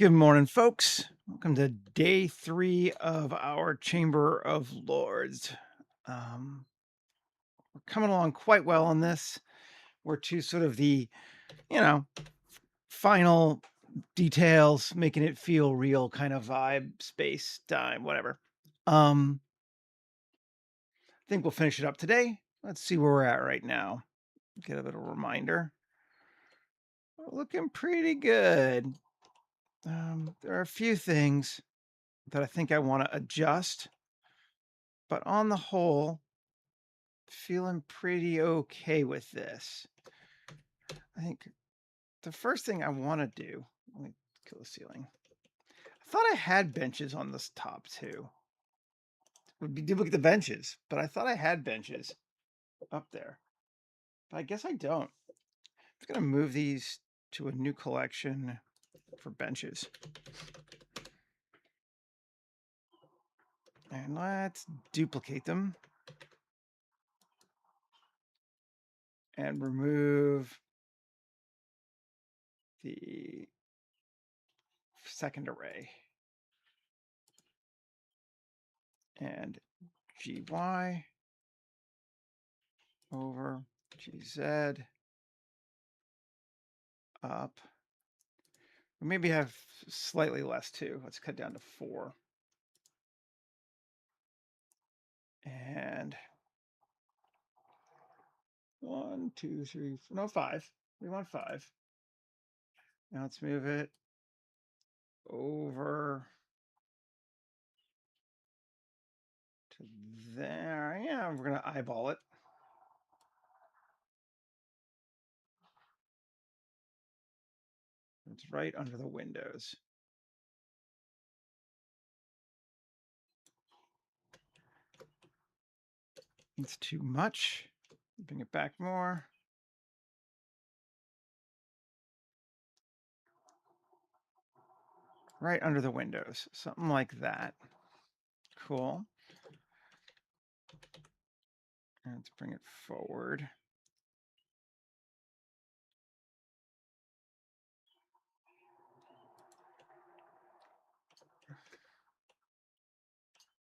Good morning, folks. Welcome to day 3 of our Chamber of Lords. Um, we're coming along quite well on this. We're to sort of the, you know, final details, making it feel real kind of vibe, space, time, whatever. I think we'll finish it up today. Let's see where we're at right now. Get a little reminder. We're looking pretty good. There are a few things that I think I want to adjust, but on the whole, feeling pretty okay with this. I think the first thing I want to do, let me kill the ceiling. I thought I had benches on this top too. Would be duplicate the benches, but I thought I had benches up there. But I guess I don't. I'm just gonna move these to a new collection for benches. And let's duplicate them and remove the second array. And GY over GZ up. We maybe have slightly less too. Let's cut down to 4. And 1, 2, 3, 4, no, 5. We want 5. Now let's move it over to there. Yeah, we're going to eyeball it. It's right under the windows. It's too much. Bring it back more. Right under the windows. Something like that. Cool. And let's bring it forward.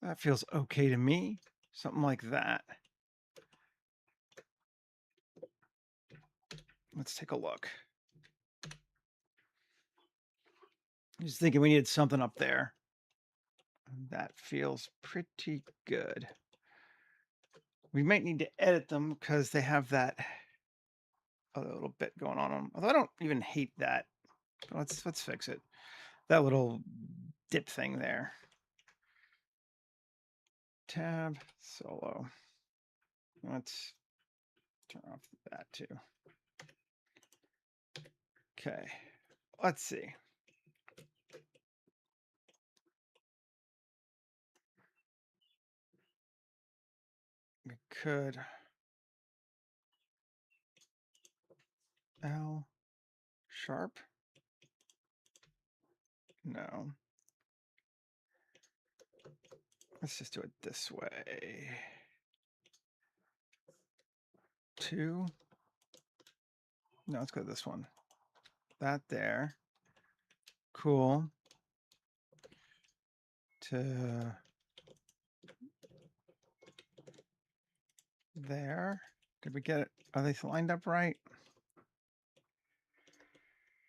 That feels okay to me. Something like that. Let's take a look. Just thinking we needed something up there. That feels pretty good. We might need to edit them because they have that other little bit going on them. Although I don't even hate that. Let's fix it. That little dip thing there. Tab solo. Let's turn off that too. Okay. Let's see. We could L sharp. No. Let's just do it this way. 2. No, let's go to this one. That there. Cool. To there. Did we get it? Are they lined up right?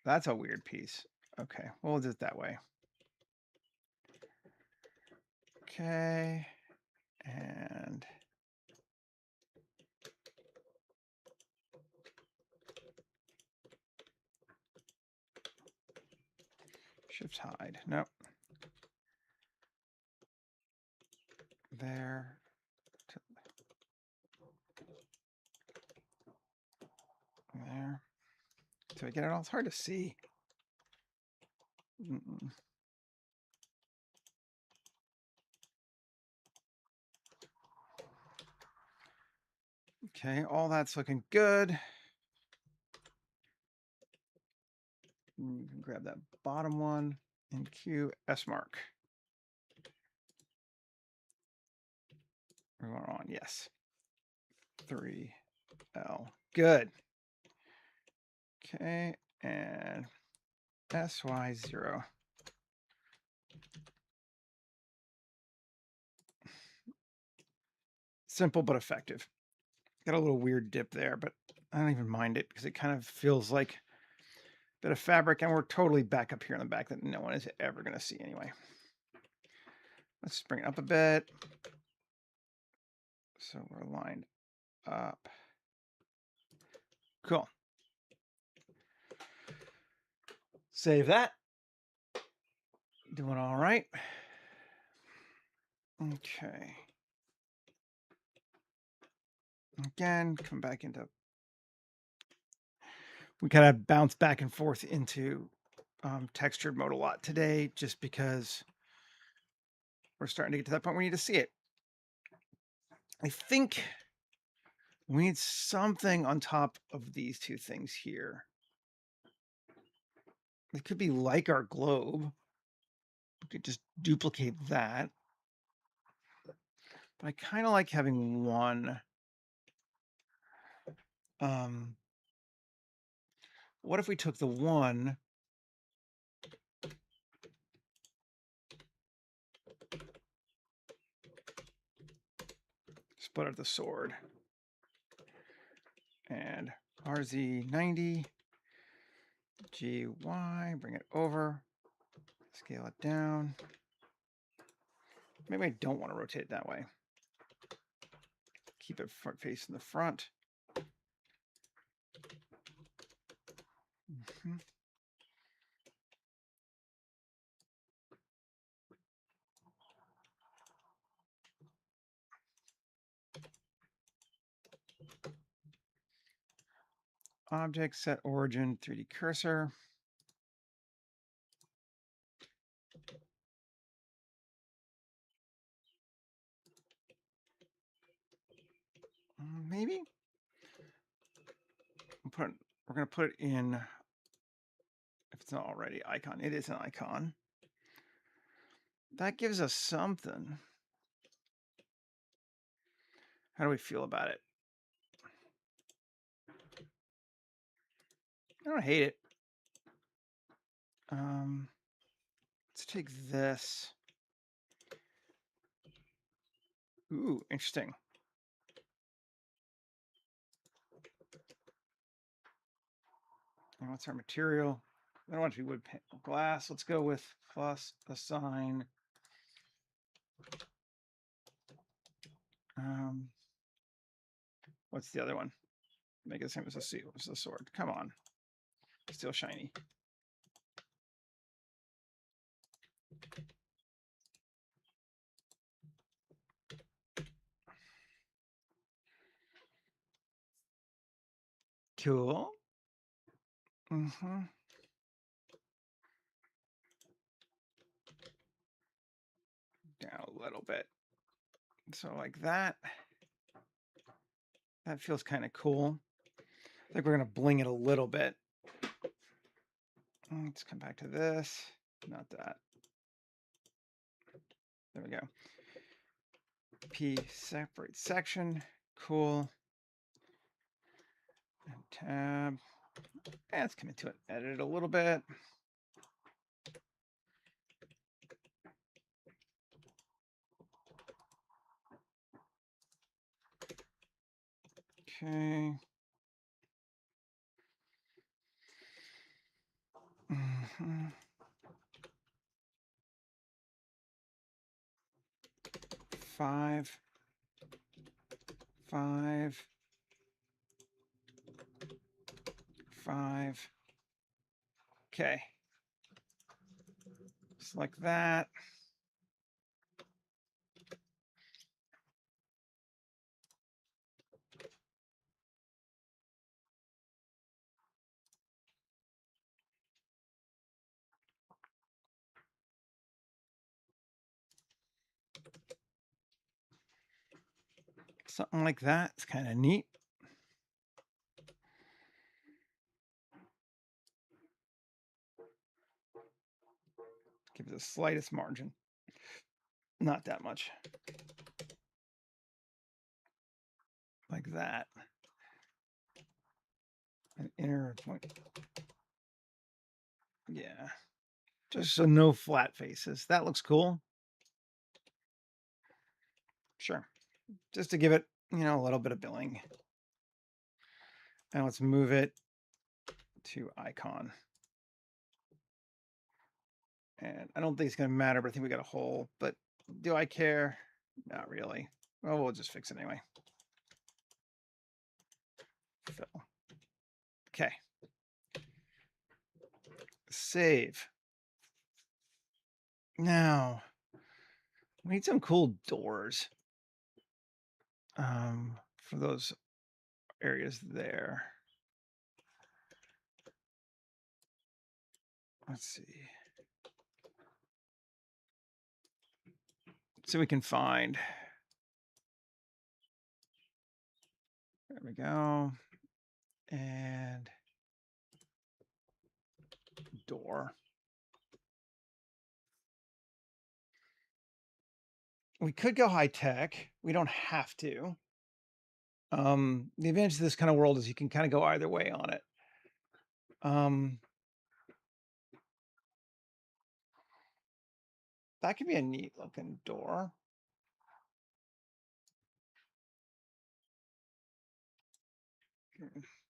That's a weird piece. Okay, we'll do it that way. Okay, and shift hide. Nope. There. There. Do I get it all? It's hard to see. Okay, all that's looking good. You can grab that bottom one and Q S mark. We're going on, yes. 3L. Good. Okay, and SY0. Simple but effective. Got a little weird dip there, but I don't even mind it because it kind of feels like a bit of fabric, and we're totally back up here in the back that no one is ever going to see anyway. Let's bring it up a bit. So we're lined up. Cool. Save that. Doing all right. Okay. Again, come back into... We kind of bounce back and forth into textured mode a lot today, just because we're starting to get to that point where we need to see it. I think we need something on top of these two things here. It could be like our globe. We could just duplicate that. But I kind of like having one. What if we took the one split out the sword and RZ90 GY, bring it over, scale it down. Maybe I don't want to rotate it that way. Keep it front face in the front. Object, set origin, 3D cursor. Maybe we're going to put it in, if it's not already icon, it is an icon. That gives us something. How do we feel about it? I don't hate it. Let's take this. Ooh, interesting. And what's our material? I don't want it to be wood glass. Let's go with plus assign. What's the other one? Make it the same as the sword. Come on. Still shiny. Cool. Down a little bit. So like that. That feels kind of cool. I think we're going to bling it a little bit. Let's come back to this. Not that. There we go. P separate section. Cool. And tab. And let's come into it. Edit it a little bit. Okay. 5, 5, 5. Okay. Just like that. Something like that. It's kind of neat. Give it the slightest margin. Not that much. Like that. An inner point. Yeah. Just so no flat faces. That looks cool. Sure. just to give it, a little bit of billing. And let's move it to icon. And I don't think it's going to matter, but I think we got a hole. But do I care? Not really. Well, we'll just fix it anyway. Fill. Okay. Save. Now, we need some cool doors for those areas there. Let's see. So we can find. There we go. And door. We could go high tech. We don't have to. The advantage of this kind of world is you can kind of go either way on it. That could be a neat looking door.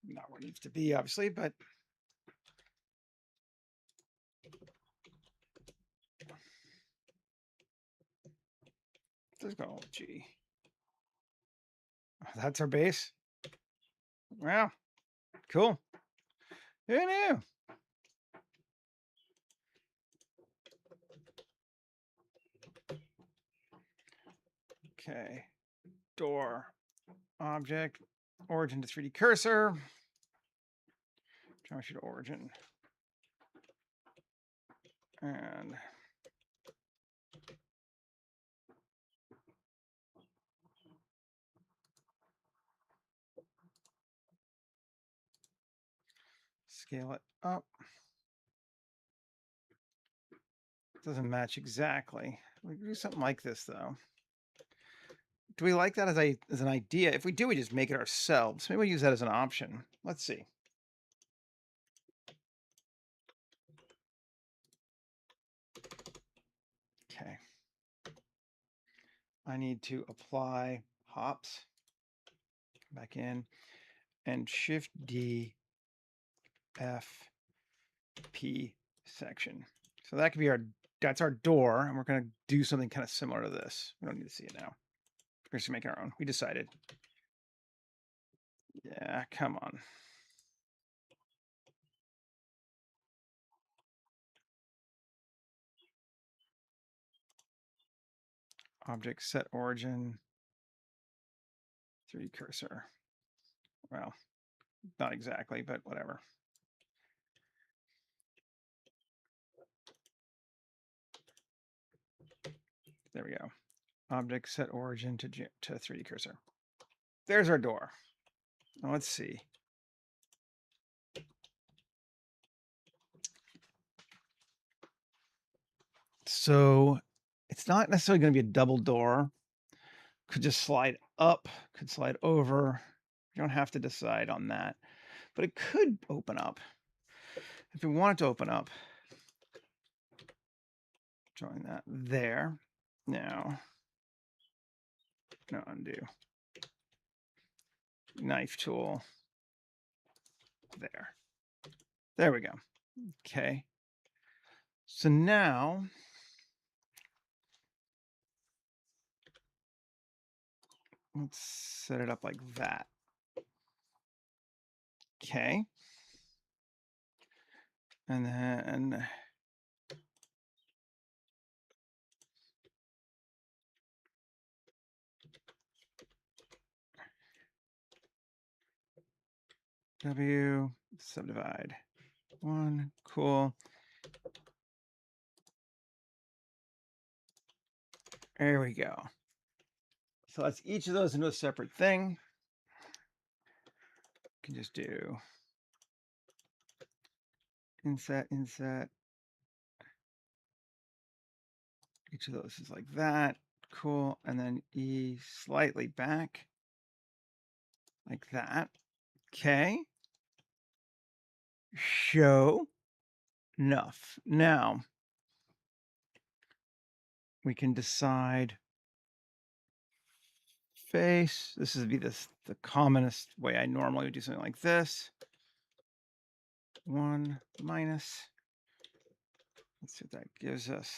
Not where it needs to be, obviously, but let's go. G. That's our base. Wow, cool. Who knew? Okay, door, object, origin to 3D cursor, geometry to origin, and scale it up. Doesn't match exactly. We can do something like this though. Do we like that as an idea? If we do, we just make it ourselves. Maybe we'll use that as an option. Let's see. Okay. I need to apply hops back in and Shift D F P section. So that could be that's our door, and we're going to do something kind of similar to this. We don't need to see it now. We're just making our own. We decided. Yeah, come on. Object set origin 3D cursor. Well, not exactly, but whatever. There we go. Object set origin to 3D cursor. There's our door. Now let's see. So it's not necessarily going to be a double door. Could just slide up, could slide over. You don't have to decide on that, but it could open up. If we want it to open up, join that there. Now, no, undo. Knife tool. There. There we go. Okay. So now, let's set it up like that. Okay. And then W, subdivide. One, cool. There we go. So let's each of those into a separate thing. You can just do inset, inset. Each of those is like that. Cool. And then E slightly back like that. Okay. Show enough. Now we can decide face. This would be the commonest way I normally would do something like this. 1 minus. Let's see what that gives us.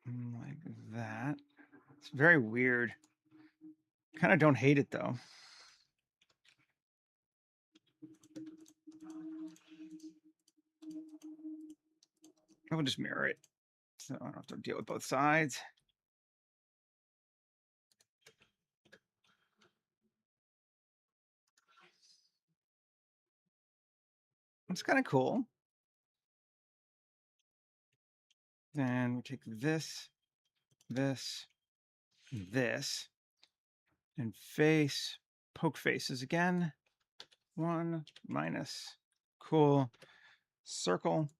Like that. It's very weird. Kind of don't hate it though. I will just mirror it, so I don't have to deal with both sides. It's kind of cool. Then we take this, this, this, and face, poke faces again. 1 minus. Cool. Circle.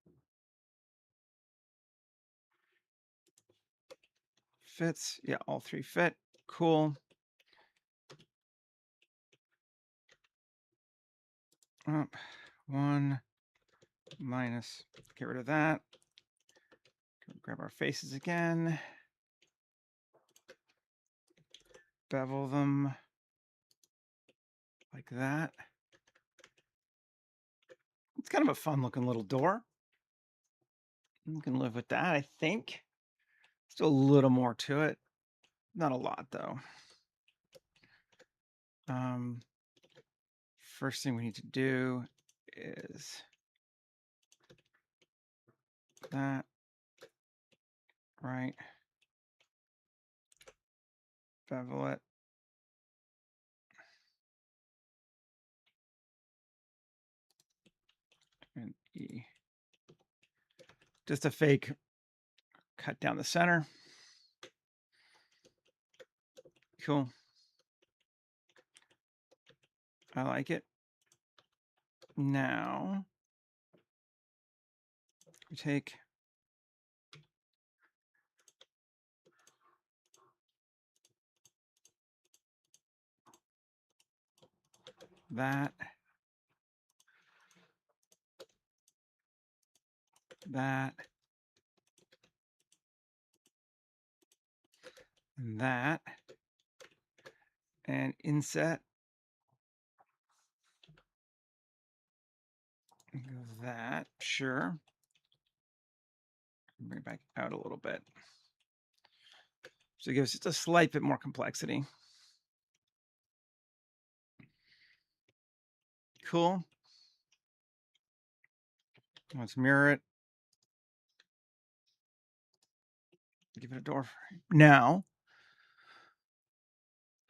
Fits. Yeah, all 3 fit. Cool. Up. 1 minus. Get rid of that. Grab our faces again. Bevel them like that. It's kind of a fun looking little door. You can live with that, I think. Still a little more to it. Not a lot though. First thing we need to do is that, right? Bevel it. And E. Just a fake cut down the center. Cool. I like it. Now we take that, that, and that, and inset. Go that, sure. Bring it back out a little bit. So it gives just a slight bit more complexity. Cool. Let's mirror it. Give it a door. Now,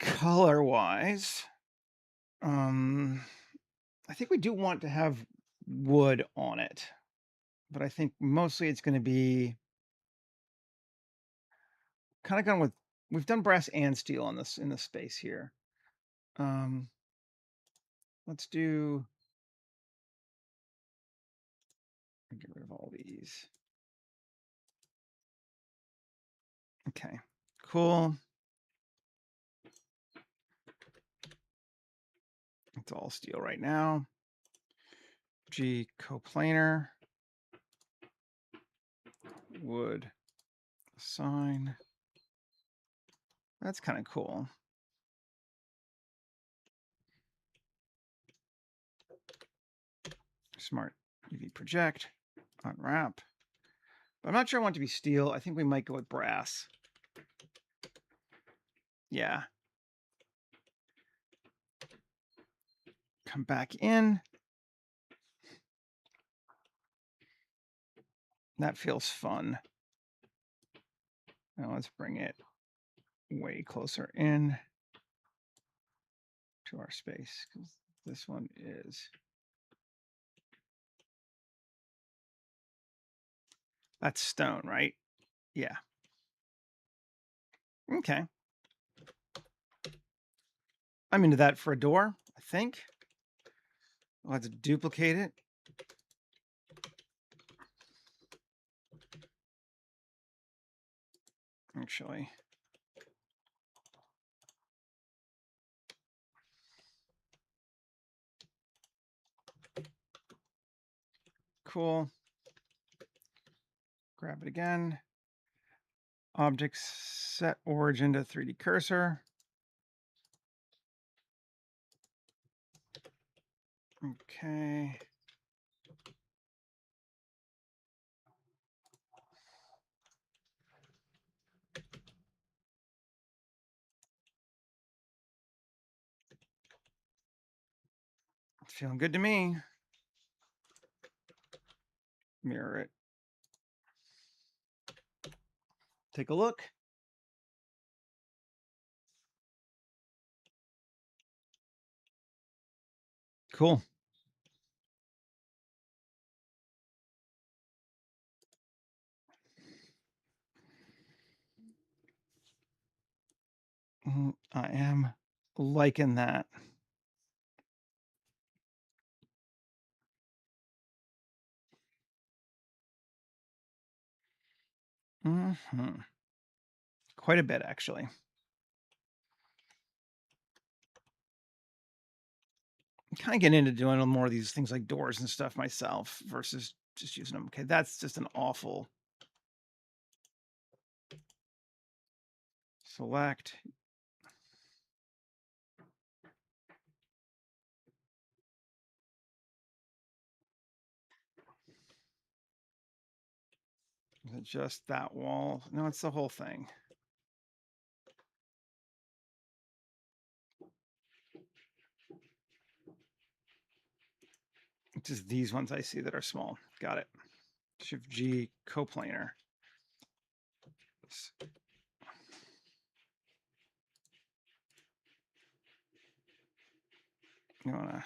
color-wise, I think we do want to have wood on it, but I think mostly it's going to be kind of going with, we've done brass and steel on this in this space here. Let's do, get rid of all these. Okay, cool. It's all steel right now. G coplanar. Wood sign. That's kind of cool. Smart UV project. Unwrap. But I'm not sure I want it to be steel. I think we might go with brass. Yeah. Come back in. That feels fun. Now let's bring it way closer in to our space, because this one is, that's stone, right? Yeah. Okay. I'm into that for a door, I think. Let's duplicate it. Actually. Cool. grab it again. Object set origin to 3D cursor. Okay. It's feeling good to me. Mirror it. Take a look. Cool. I am liking that. Quite a bit, actually. I'm kind of getting into doing more of these things like doors and stuff myself versus just using them. Okay, that's just an awful. Select. Is it just that wall? No, it's the whole thing. It's just these ones I see that are small. Got it. Shift G, coplanar. You want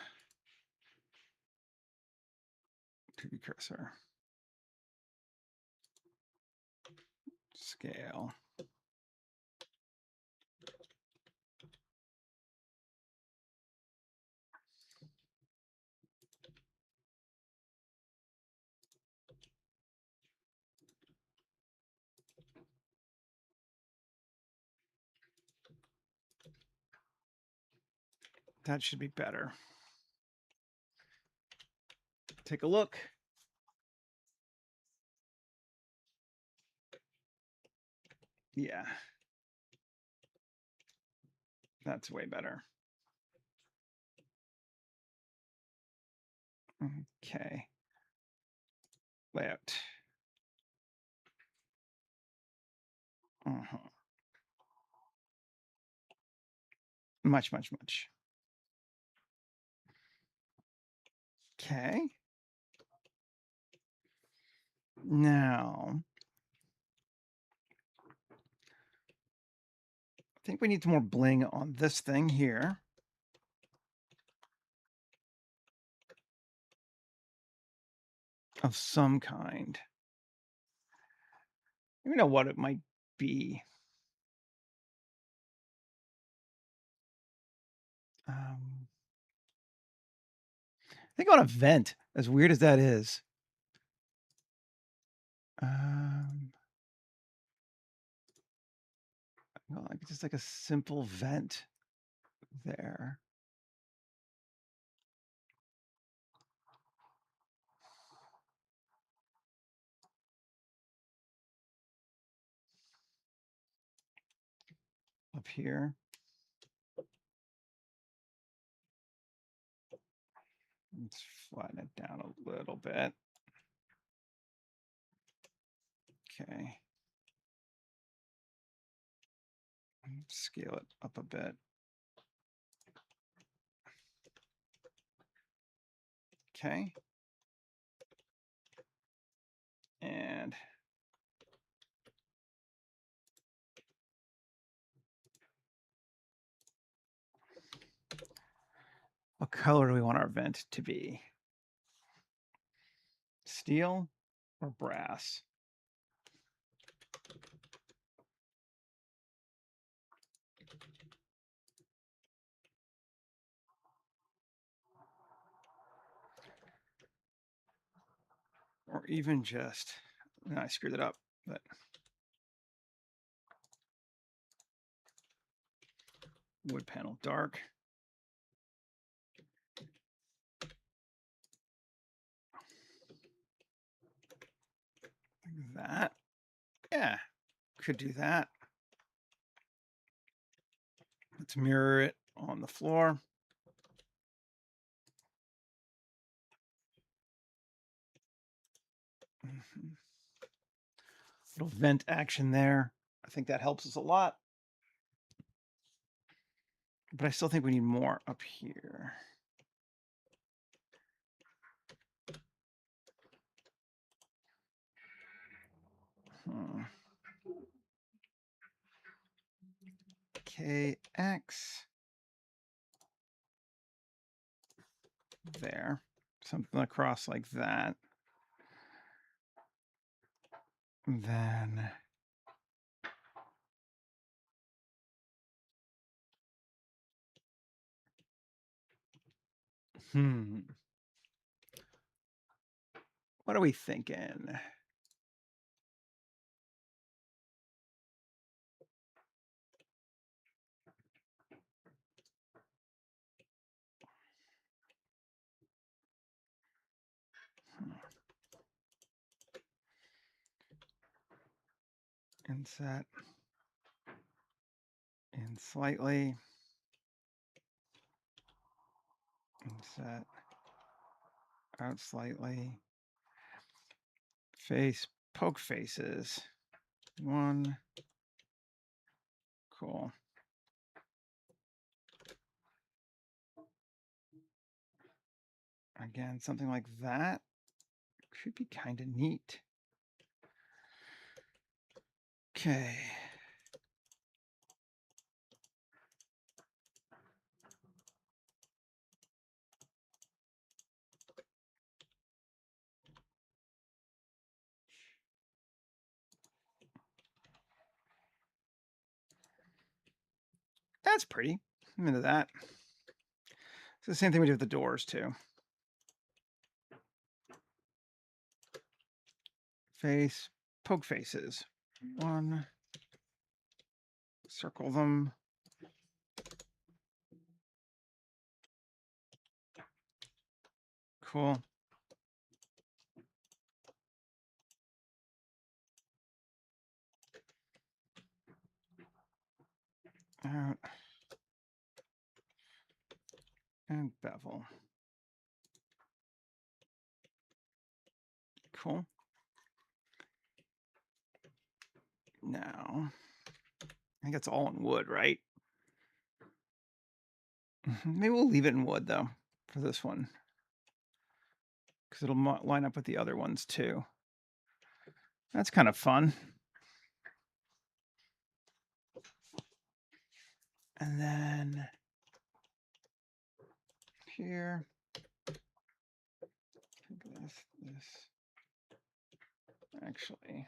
to 2D cursor. Scale. That should be better. Take a look. Yeah. That's way better. Okay. Layout. Much, much, much. Okay. Now, I think we need some more bling on this thing here. Of some kind. You know what it might be. I think on a vent, as weird as that is. Well, like just like a simple vent there. Up here. Let's flatten it down a little bit. Okay. Scale it up a bit. Okay. And what color do we want our vent to be? Steel or brass? Or even just, no, I screwed it up, but wood panel dark. Like that. Yeah, could do that. Let's mirror it on the floor. Mhm. Little vent action there. I think that helps us a lot. But I still think we need more up here. KX. There. Something across like that. Then what are we thinking? Inset in slightly. Inset out slightly. Face, poke faces. One. Cool. Again, something like that could be kind of neat. Okay. That's pretty. I'm into that. It's the same thing we do with the doors too. Face, poke faces. One. Circle them. Cool. Out. And bevel. Cool. Now, I think it's all in wood, right? Maybe we'll leave it in wood, though, for this one. Because it'll line up with the other ones, too. That's kind of fun. And then here, this. Actually,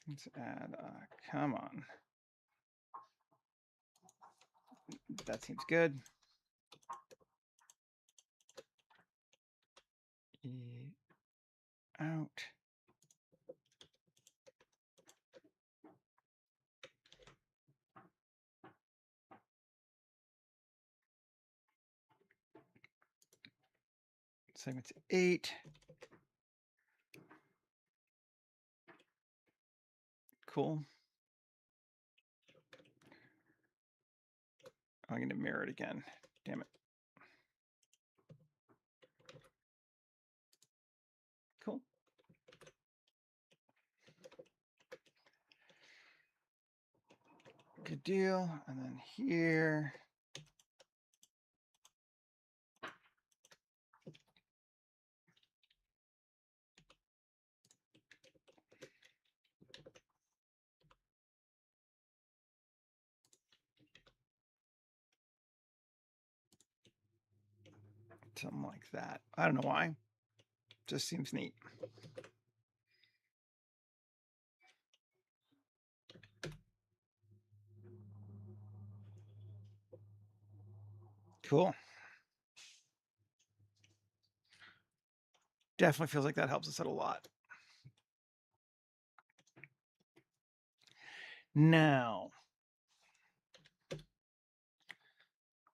let's add, come on. That seems good. Out. Segments 8. Cool. I'm going to mirror it again. Damn it. Cool. Good deal. And then here. Something like that. I don't know why. Just seems neat. Cool. Definitely feels like that helps us out a lot. Now,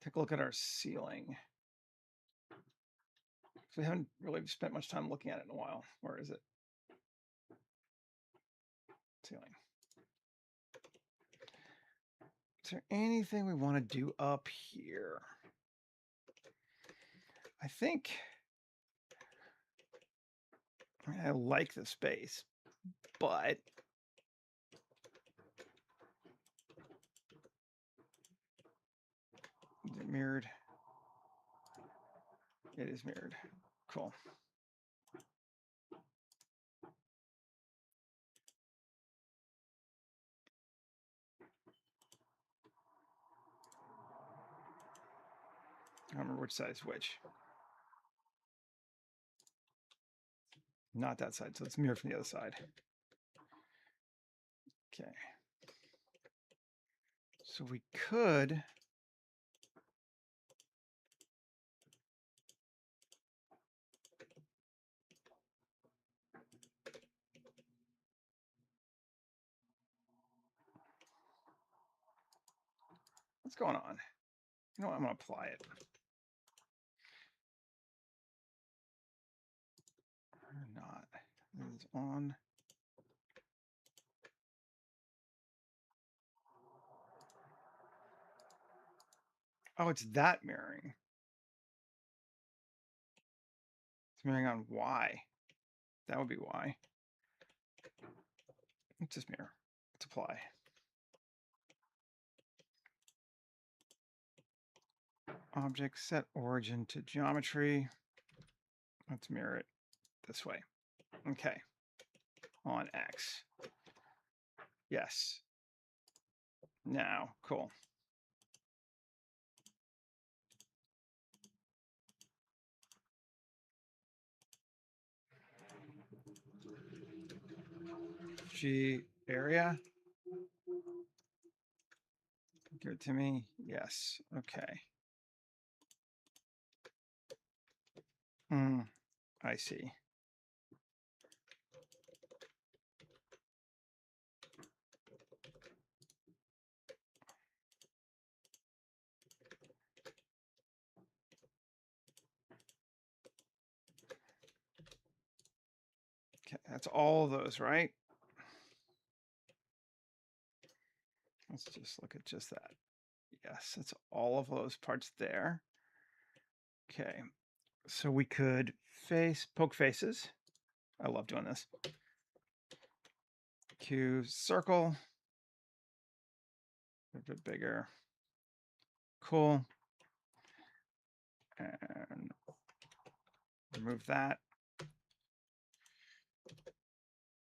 take a look at our ceiling. We haven't really spent much time looking at it in a while. Where is it? Ceiling. Is there anything we want to do up here? I think I like the space, but is it mirrored? It is mirrored. Cool. I don't remember which side is which. Not that side, so it's mirrored from the other side. Okay. So we could what's going on? You know what? I'm going to apply it. Or not. It's on. Oh, it's that mirroring. It's mirroring on Y. That would be Y. Let's just mirror. Let's apply. Object set origin to geometry. Let's mirror it this way. Okay. On X. Yes. Now, cool. G area. Give it to me. Yes. Okay. I see. Okay, that's all of those, right? Let's just look at just that. Yes, it's all of those parts there. Okay, so we could poke faces. I love doing this. Q circle. A bit bigger. Cool. And remove that.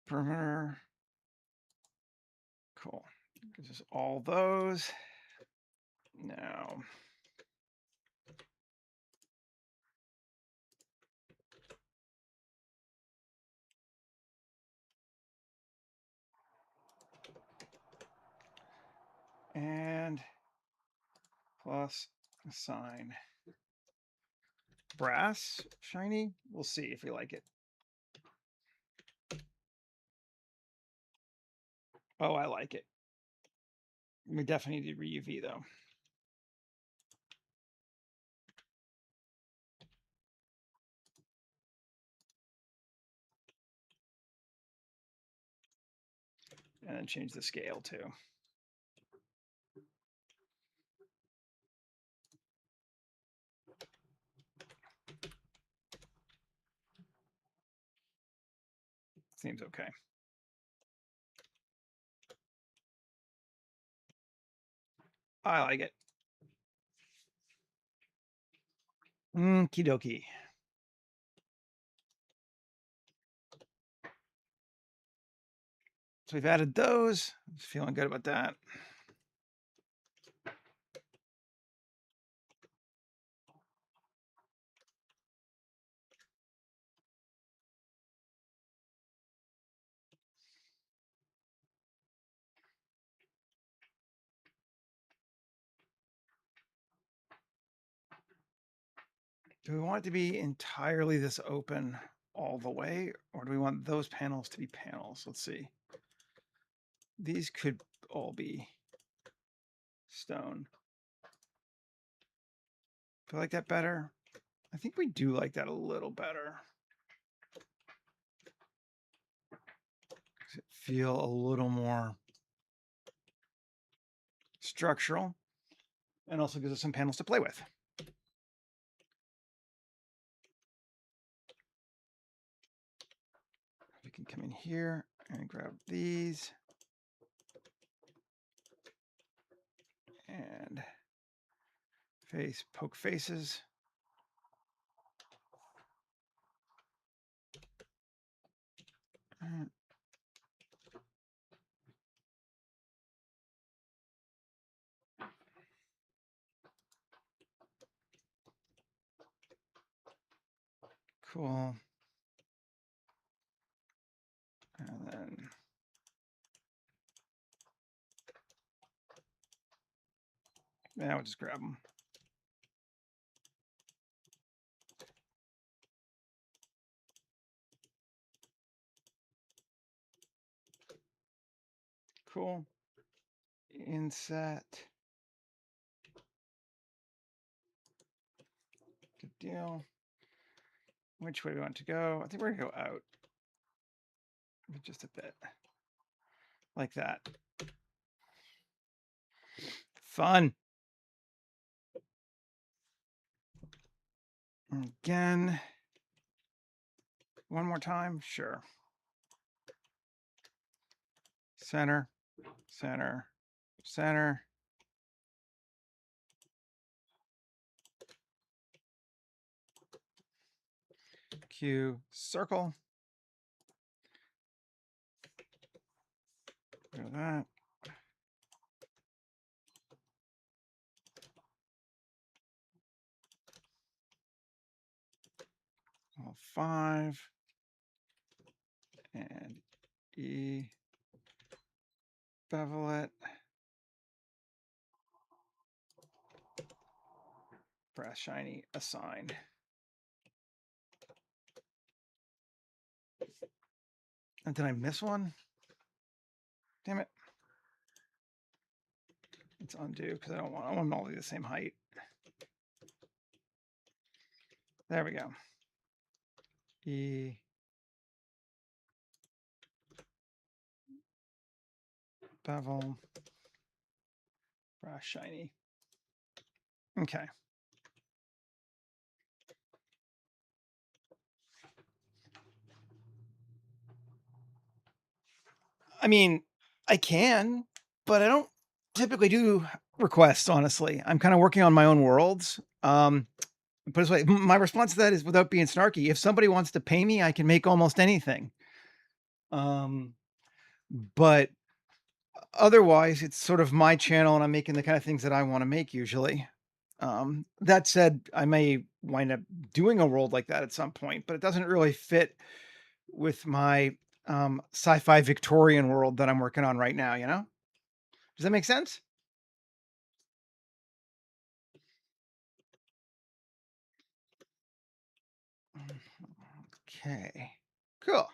Perimeter. Cool. Just all those. Now. And plus assign brass shiny. We'll see if we like it. Oh, I like it. We definitely need re-UV though. And then change the scale too. Seems okay. I like it. Okie dokie. So we've added those. Feeling good about that. Do we want it to be entirely this open all the way, or do we want those panels to be panels? Let's see. These could all be stone. Feel like that better? I think we do like that a little better. Does it feel a little more structural and also gives us some panels to play with. We can come in here and grab these and poke faces. Cool. And then now we'll just grab them. Cool. Inset. Good deal. Which way do we want to go? I think we're going to go out. Just a bit. Like that. Fun. Again. One more time? Sure. Center, center, center. Q, circle. Do that. L5 and E, bevel it. Brass shiny assigned. And did I miss one? Damn it. Let's undo because I want them all to be the same height. There we go. E. Bevel. Brass shiny. Okay. I mean, I can, but I don't typically do requests, honestly. I'm kind of working on my own worlds. But this way, my response to that is, without being snarky, if somebody wants to pay me, I can make almost anything. But otherwise, it's sort of my channel, and I'm making the kind of things that I want to make usually. That said, I may wind up doing a world like that at some point, but it doesn't really fit with my sci-fi Victorian world that I'm working on right now, you know? Does that make sense? Okay, cool.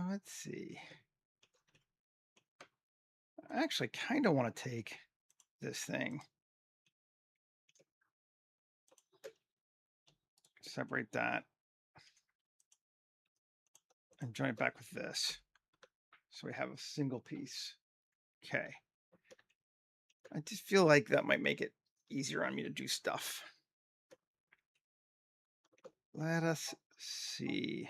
Let's see. I actually kind of want to take this thing, separate that, and join it back with this. So we have a single piece. Okay. I just feel like that might make it easier on me to do stuff. Let us see.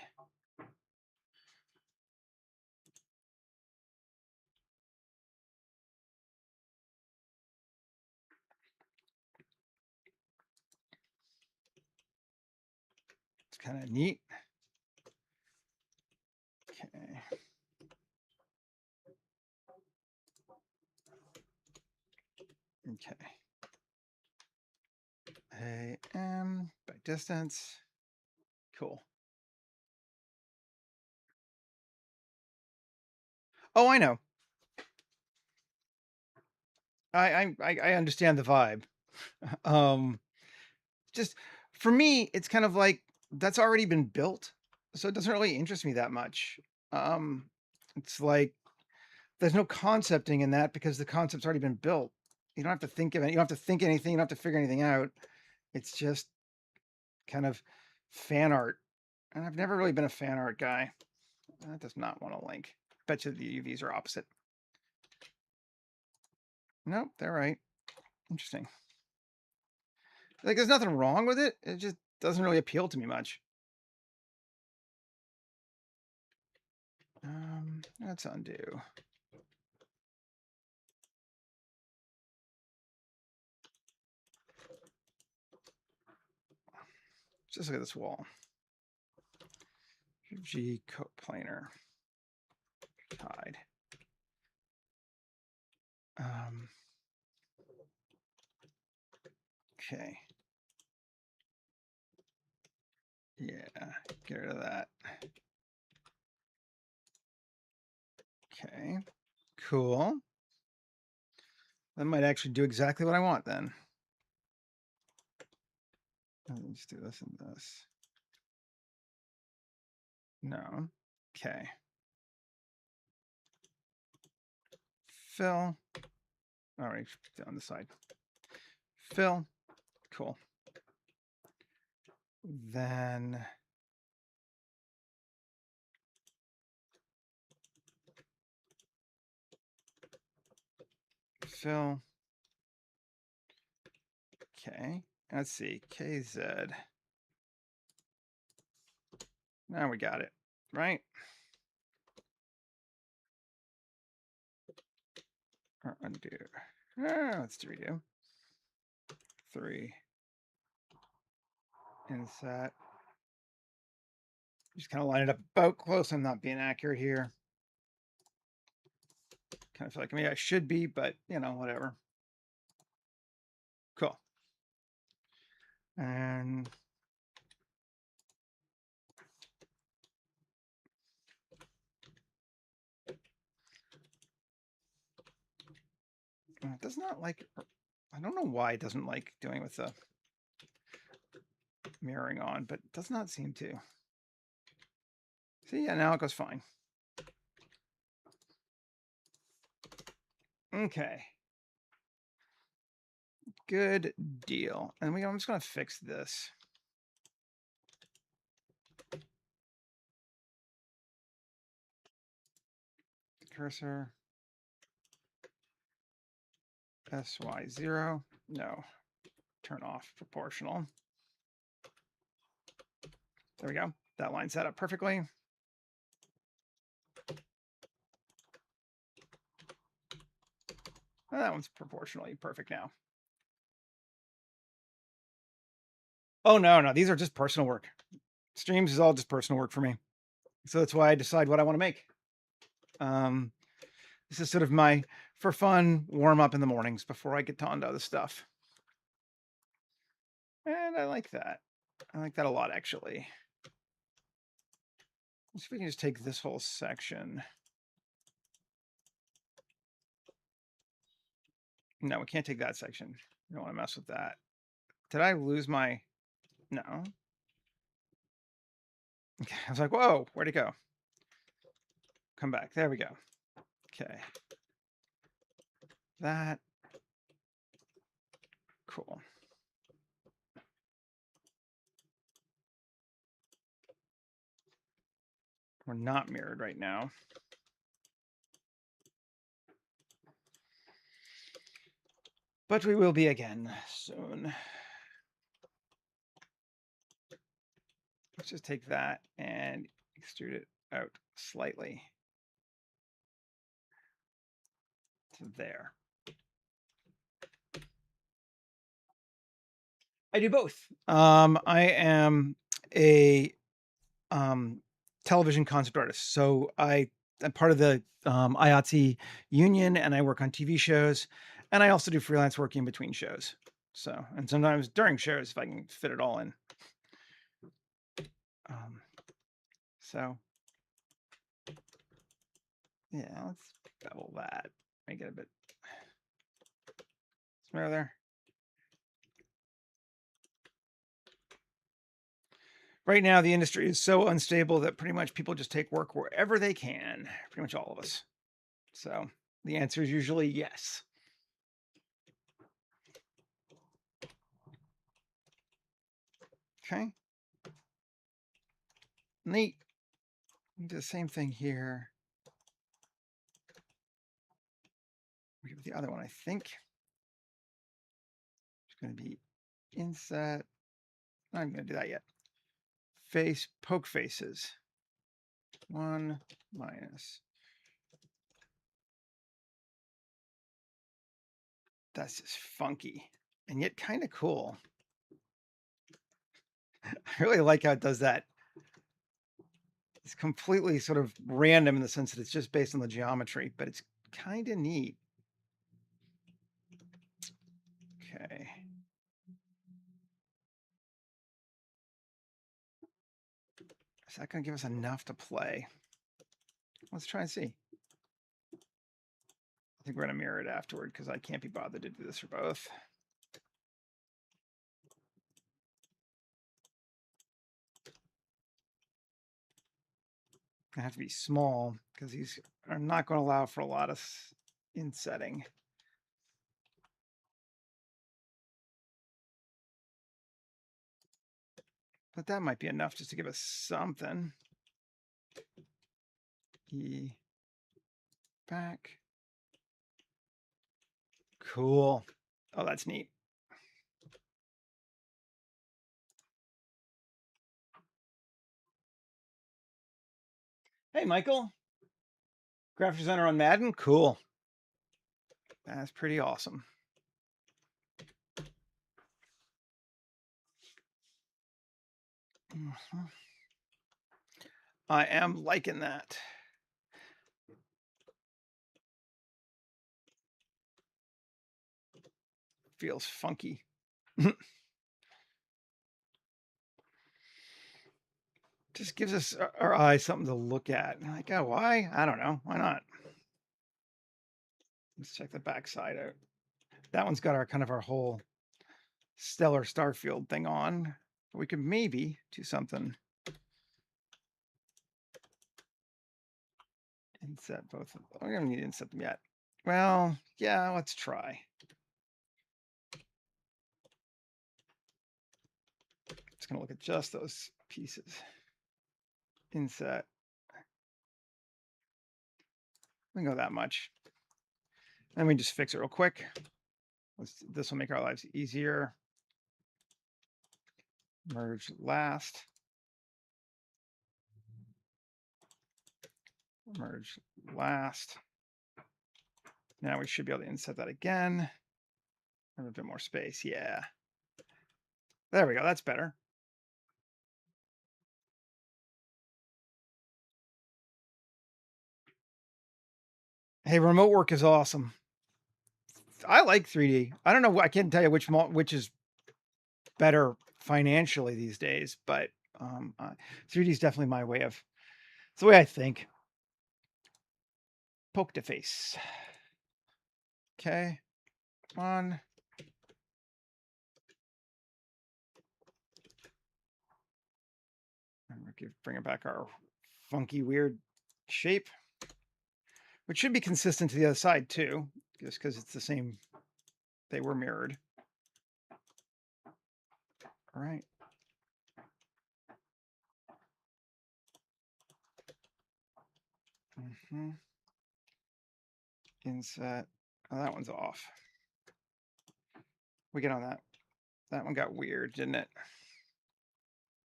It's kind of neat. Okay. Okay. AM by distance. Cool. Oh, I know. I understand the vibe. Just for me, it's kind of like that's already been built, so it doesn't really interest me that much. It's like there's no concepting in that because the concept's already been built. You don't have to think of it. You don't have to think anything. You don't have to figure anything out. It's just kind of fan art. And I've never really been a fan art guy. That does not want to link. Bet you the UVs are opposite. Nope, they're right. Interesting. Like, there's nothing wrong with it. It just doesn't really appeal to me much. Let's undo. Just look at this wall. G coplanar. Hide. Okay. Yeah, get rid of that. Okay, cool. That might actually do exactly what I want then. Let's do this and this. No. Okay. Fill. All right, on the side. Fill. Cool. Then fill. Okay. Let's see. KZ. Now we got it, right? Or undo. Let's do redo. 3. Inset. Just kind of line it up about close. I'm not being accurate here. Kind of feel like maybe I should be, but you know, whatever. Cool. And it does not like, I don't know why it doesn't like doing with the mirroring on, but it does not seem to. See, yeah, now it goes fine. Okay. Good deal. And I'm just going to fix this. Cursor. SY0. No. Turn off proportional. There we go. That line set up perfectly. Oh, that one's proportionally perfect now. Oh, no. These are just personal work. Streams is all just personal work for me. So that's why I decide what I want to make. This is sort of my, for fun, warm up in the mornings before I get on to other stuff. And I like that. I like that a lot, actually. Let's see if we can just take this whole section. No, we can't take that section. We don't want to mess with that. Did I lose my... No. Okay, I was like, whoa, where'd it go? Come back. There we go. Okay. That. Cool. We're not mirrored right now. But we will be again soon. Let's just take that and extrude it out slightly to there. I do both. I am a television concept artist. So I'm part of the IATSE union, and I work on TV shows, and I also do freelance work in between shows. So, and sometimes during shows if I can fit it all in. So yeah, let's bevel that. Make it a bit smoother. Right now, the industry is so unstable that pretty much people just take work wherever they can. Pretty much all of us. So the answer is usually yes. Okay. Neat. Do the same thing here. We give the other one, I think. It's going to be inset. I'm going to do that yet. Face, poke faces. 1 minus. That's just funky and yet kind of cool. I really like how it does that. It's completely sort of random in the sense that it's just based on the geometry, but it's kind of neat. Okay. Is that going to give us enough to play? Let's try and see. I think we're going to mirror it afterward because I can't be bothered to do this for both. Gonna have to be small because these are not going to allow for a lot of insetting. But that might be enough just to give us something. E back. Cool. Oh, that's neat. Hey, Michael. Graphic designer on Madden? Cool. That's pretty awesome. I am liking that. Feels funky. Just gives us our eyes something to look at. Like, oh, why? I don't know. Why not? Let's check the backside out. That one's got our kind of our whole stellar starfield thing on. We could maybe do something. Inset both of them. We don't need to inset them yet. Well, yeah, let's try. It's going to look at just those pieces. Inset. We can go that much. Let me just fix it real quick. This will make our lives easier. Merge last. Merge last. Now we should be able to inset that again. Have a bit more space. Yeah. There we go. That's better. Hey, remote work is awesome. I like 3D. I don't know. I can't tell you which is better financially these days, but 3D is definitely my way of. It's the way I think. Poke to face. Okay. On. And we're bringing back our funky, weird shape, which should be consistent to the other side too, just because it's the same. They were mirrored. All right. Inset. Oh, that one's off. We get on that. That one got weird, didn't it?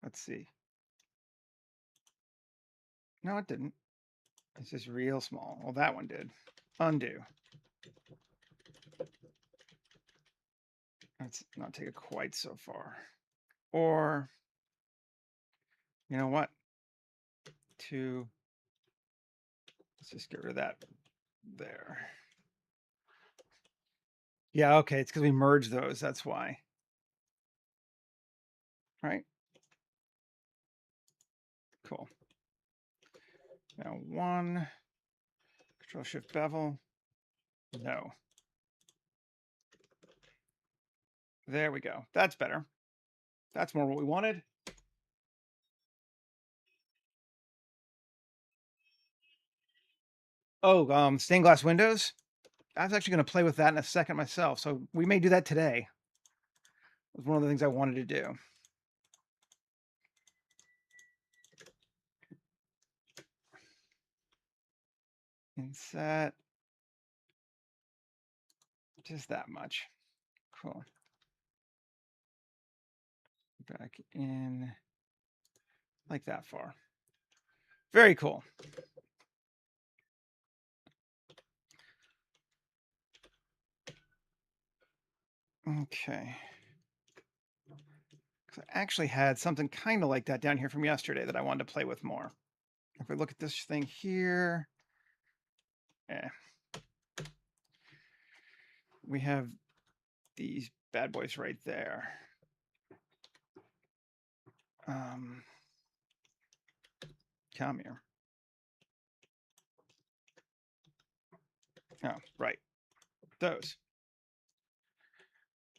Let's see. No, it didn't. It's just real small. Well, that one did. Undo. Let's not take it quite so far. Or, you know what? Let's just get rid of that there. Yeah, okay. It's because we merged those. That's why. Right? Cool. Now one. Control Shift bevel. No. There we go. That's better. That's more what we wanted. Oh, stained glass windows? I was actually gonna play with that in a second myself, so we may do that today. It was one of the things I wanted to do. And set just that much. Cool. Back in like that far. Very cool. Okay. 'Cause I actually had something kind of like that down here from yesterday that I wanted to play with more. If we look at this thing here, eh, we have these bad boys right there. Um, Come here. Oh, right. Those.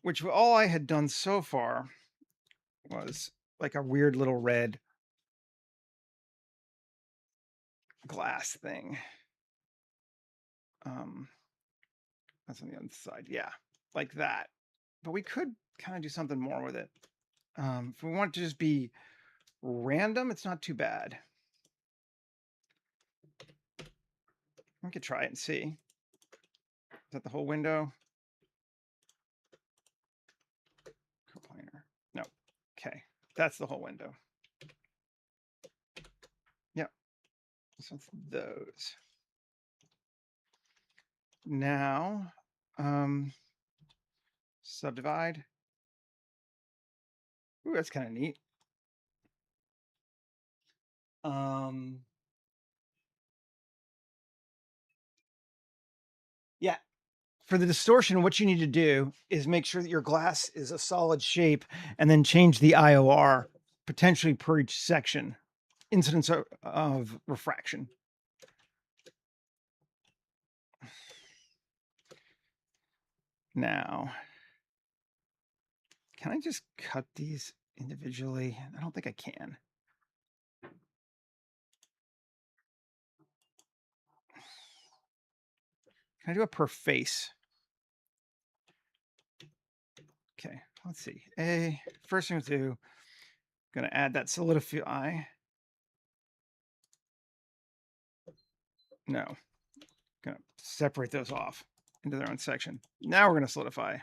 Which all I had done so far was like a weird little red glass thing. Um, that's on the other side. Yeah, like that. But we could kind of do something more with it. If we want it to just be random, it's not too bad. We could try it and see. Is that the whole window? Coplanar. No. Okay. That's the whole window. Yep. So it's those. Now, subdivide. Ooh, that's kind of neat. Yeah. For the distortion, what you need to do is make sure that your glass is a solid shape and then change the IOR potentially per each section, incidence of refraction. Now, can I just cut these individually? I don't think I can. Can I do a per face? Okay, let's see. First thing to do, gonna add that solidify. No, gonna separate those off into their own section. Now we're gonna solidify.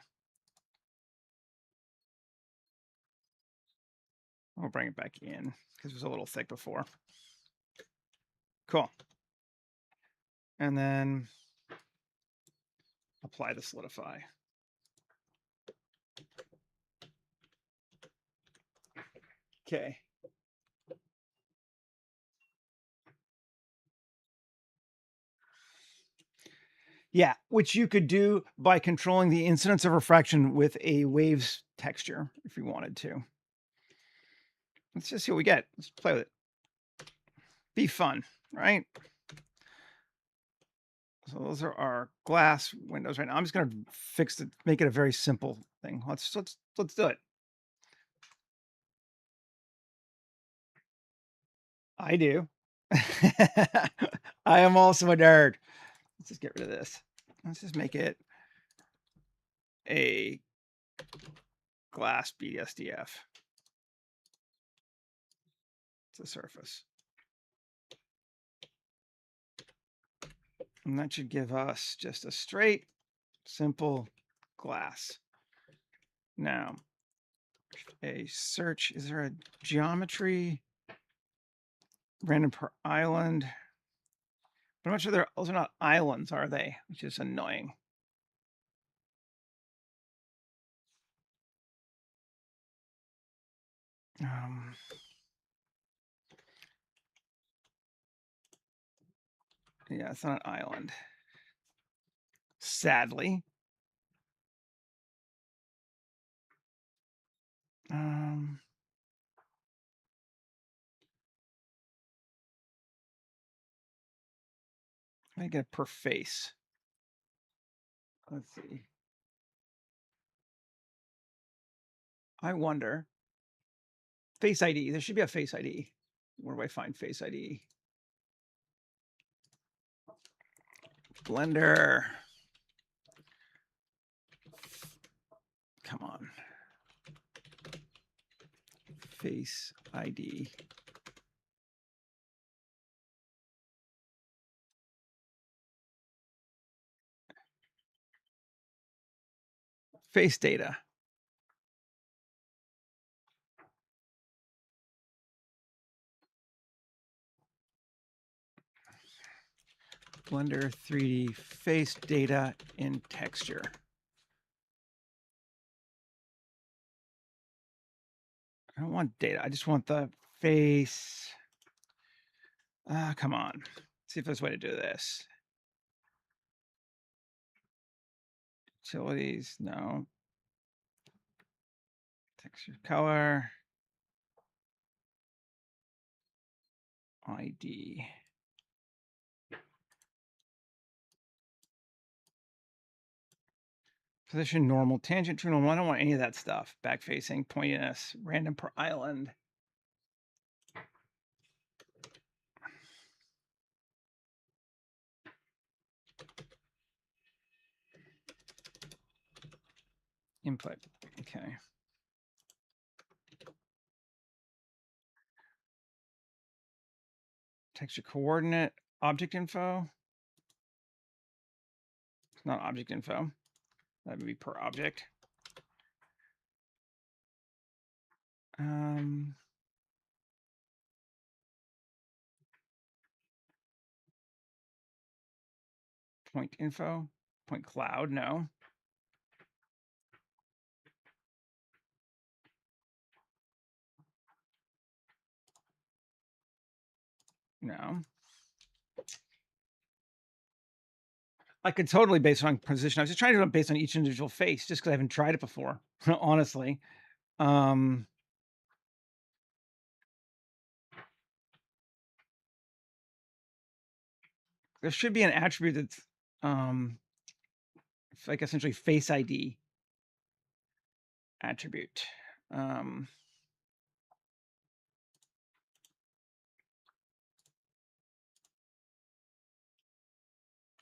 We'll bring it back in because it was a little thick before. Cool. And then apply the solidify. Okay. Yeah, which you could do by controlling the incidence of refraction with a waves texture if you wanted to. Let's just see what we get. Let's play with it. Be fun, right? So those are our glass windows right now. I'm just going to fix it, make it a very simple thing. Let's do it. I do. I am also a nerd. Let's just get rid of this. Let's just make it a glass BSDF. It's a surface. And that should give us just a straight, simple glass. Now, a search, is there a geometry random per island? But I'm not sure those are not islands, are they? Which is annoying. Yeah, it's not an island. Sadly. I get it per face. Let's see. I wonder. Face ID. There should be a face ID. Where do I find face ID? Blender. Come on. Face ID. Face data. Blender 3D face data in texture. I don't want data. I just want the face. Come on. Let's see if there's a way to do this. Utilities, no. Texture color. ID. Position, normal, tangent, true normal. I don't want any of that stuff. Back facing, pointiness, random per island. Input. Okay. Texture coordinate, object info. It's not object info. That would be per object. Point info, point cloud, no. No. I could totally base it on position. I was just trying to do it based on each individual face, just because I haven't tried it before, honestly. There should be an attribute that's like essentially face ID attribute.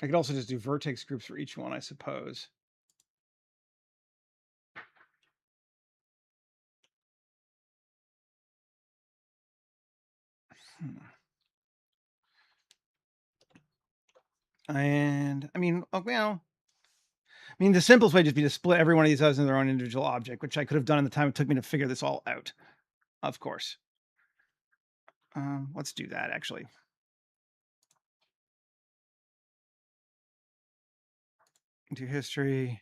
I could also just do vertex groups for each one, I suppose. And I mean, well, I mean, the simplest way would just be to split every one of these as in their own individual object, which I could have done in the time it took me to figure this all out, of course. Let's do that, actually. Into history.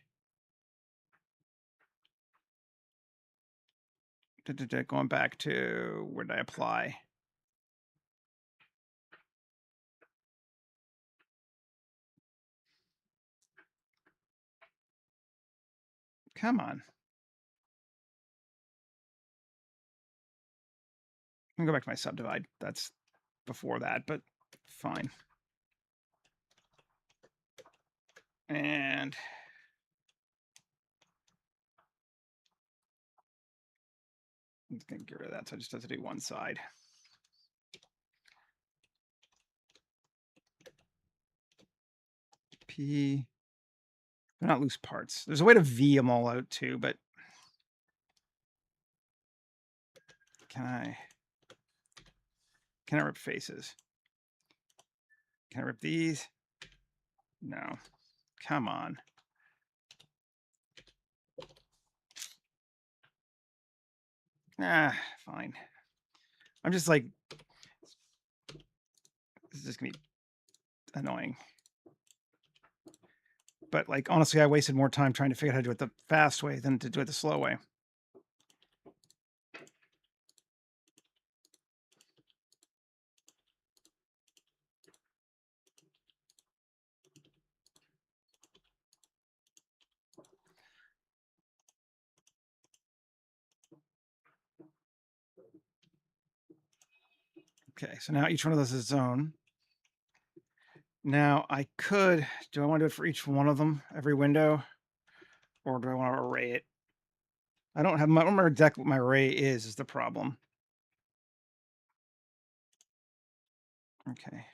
Going back to where did I apply? Come on. I'm gonna go back to my subdivide. That's before that, but fine. And I'm just gonna get rid of that, so it just does it do one side. P. They're not loose parts. There's a way to V them all out too, but can I rip faces? Can I rip these? No. Come on. Fine. I'm just like, this is just gonna be annoying. But like, honestly, I wasted more time trying to figure out how to do it the fast way than to do it the slow way. Okay, so now each one of those is its own. Now I could, do I want to do it for each one of them, every window? Or do I want to array it? I don't remember exactly what my array is the problem. Okay.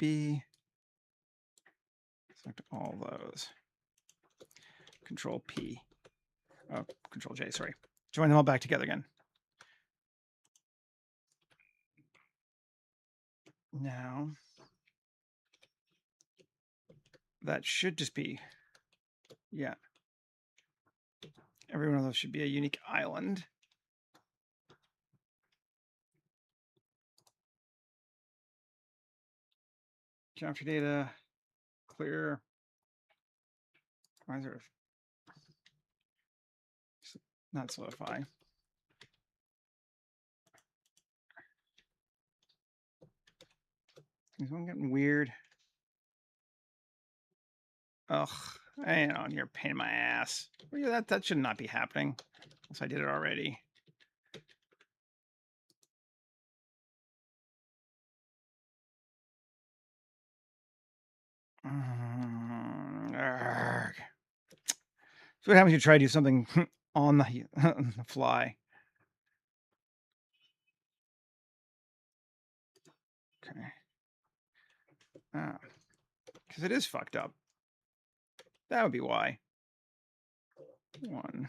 B. Select all those. Control P. Oh, Control J, sorry. Join them all back together again. Now, that should just be, yeah. Every one of those should be a unique island. Geometry data, clear. Why is there not solidify? Is one getting weird? Ugh, hang on, you're a pain in my ass. Well, yeah, that should not be happening. Unless I did it already. Arrgh. So what happens if you try to do something on the, on the fly? Okay. Because it is fucked up. That would be why. One.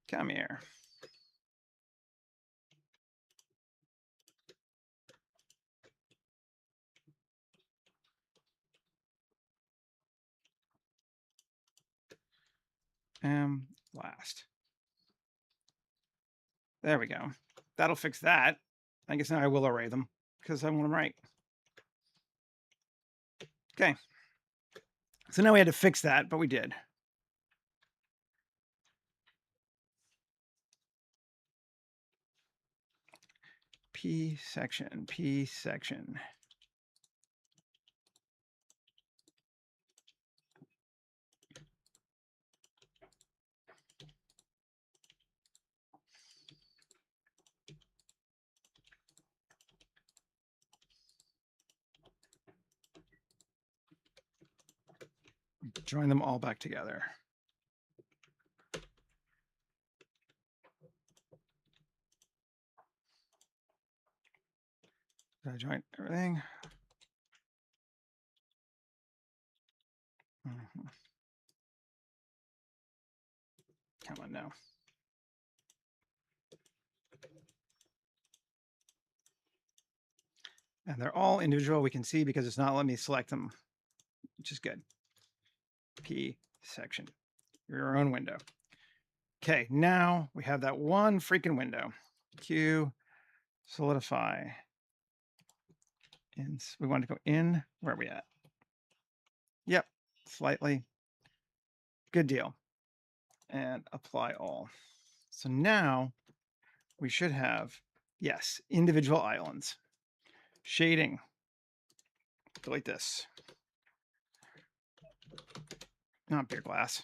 Come here. Last. There we go. That'll fix that. I guess now I will array them because I want them right. Okay. So now we had to fix that, but we did. P section, P section. Join them all back together. Did I join everything? Come on now. And they're all individual. We can see because it's not letting me select them, which is good. P section, your own window. Okay, now we have that one freaking window. Q, solidify. And we want to go in. Where are we at? Yep, slightly. Good deal. And apply all. So now we should have, yes, individual islands. Shading. Delete this. Not beer glass.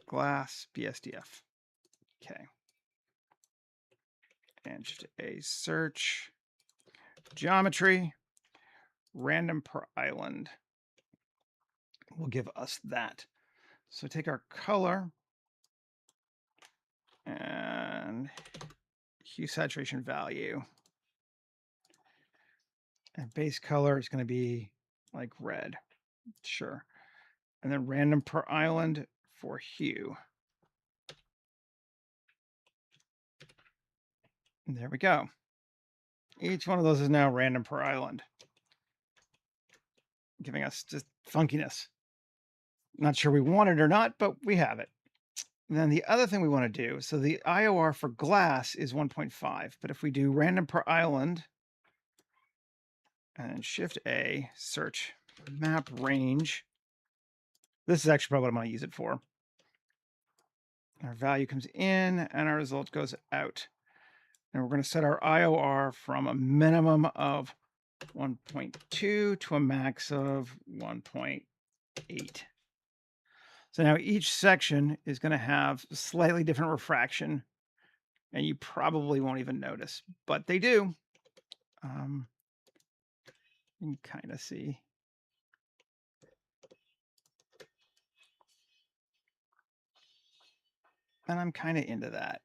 Glass BSDF. Okay. And just a search. Geometry. Random per island will give us that. So take our color and hue saturation value. And base color is going to be like red. Sure. And then random per island for hue. And there we go. Each one of those is now random per island, giving us just funkiness. Not sure we want it or not, but we have it. And then the other thing we want to do, so the IOR for glass is 1.5, but if we do random per island and Shift A, search map range, this is actually probably what I'm going to use it for. Our value comes in and our result goes out. And we're going to set our IOR from a minimum of 1.2 to a max of 1.8. So now each section is going to have slightly different refraction, and you probably won't even notice, but they do. You can kind of see. and I'm kind of into that.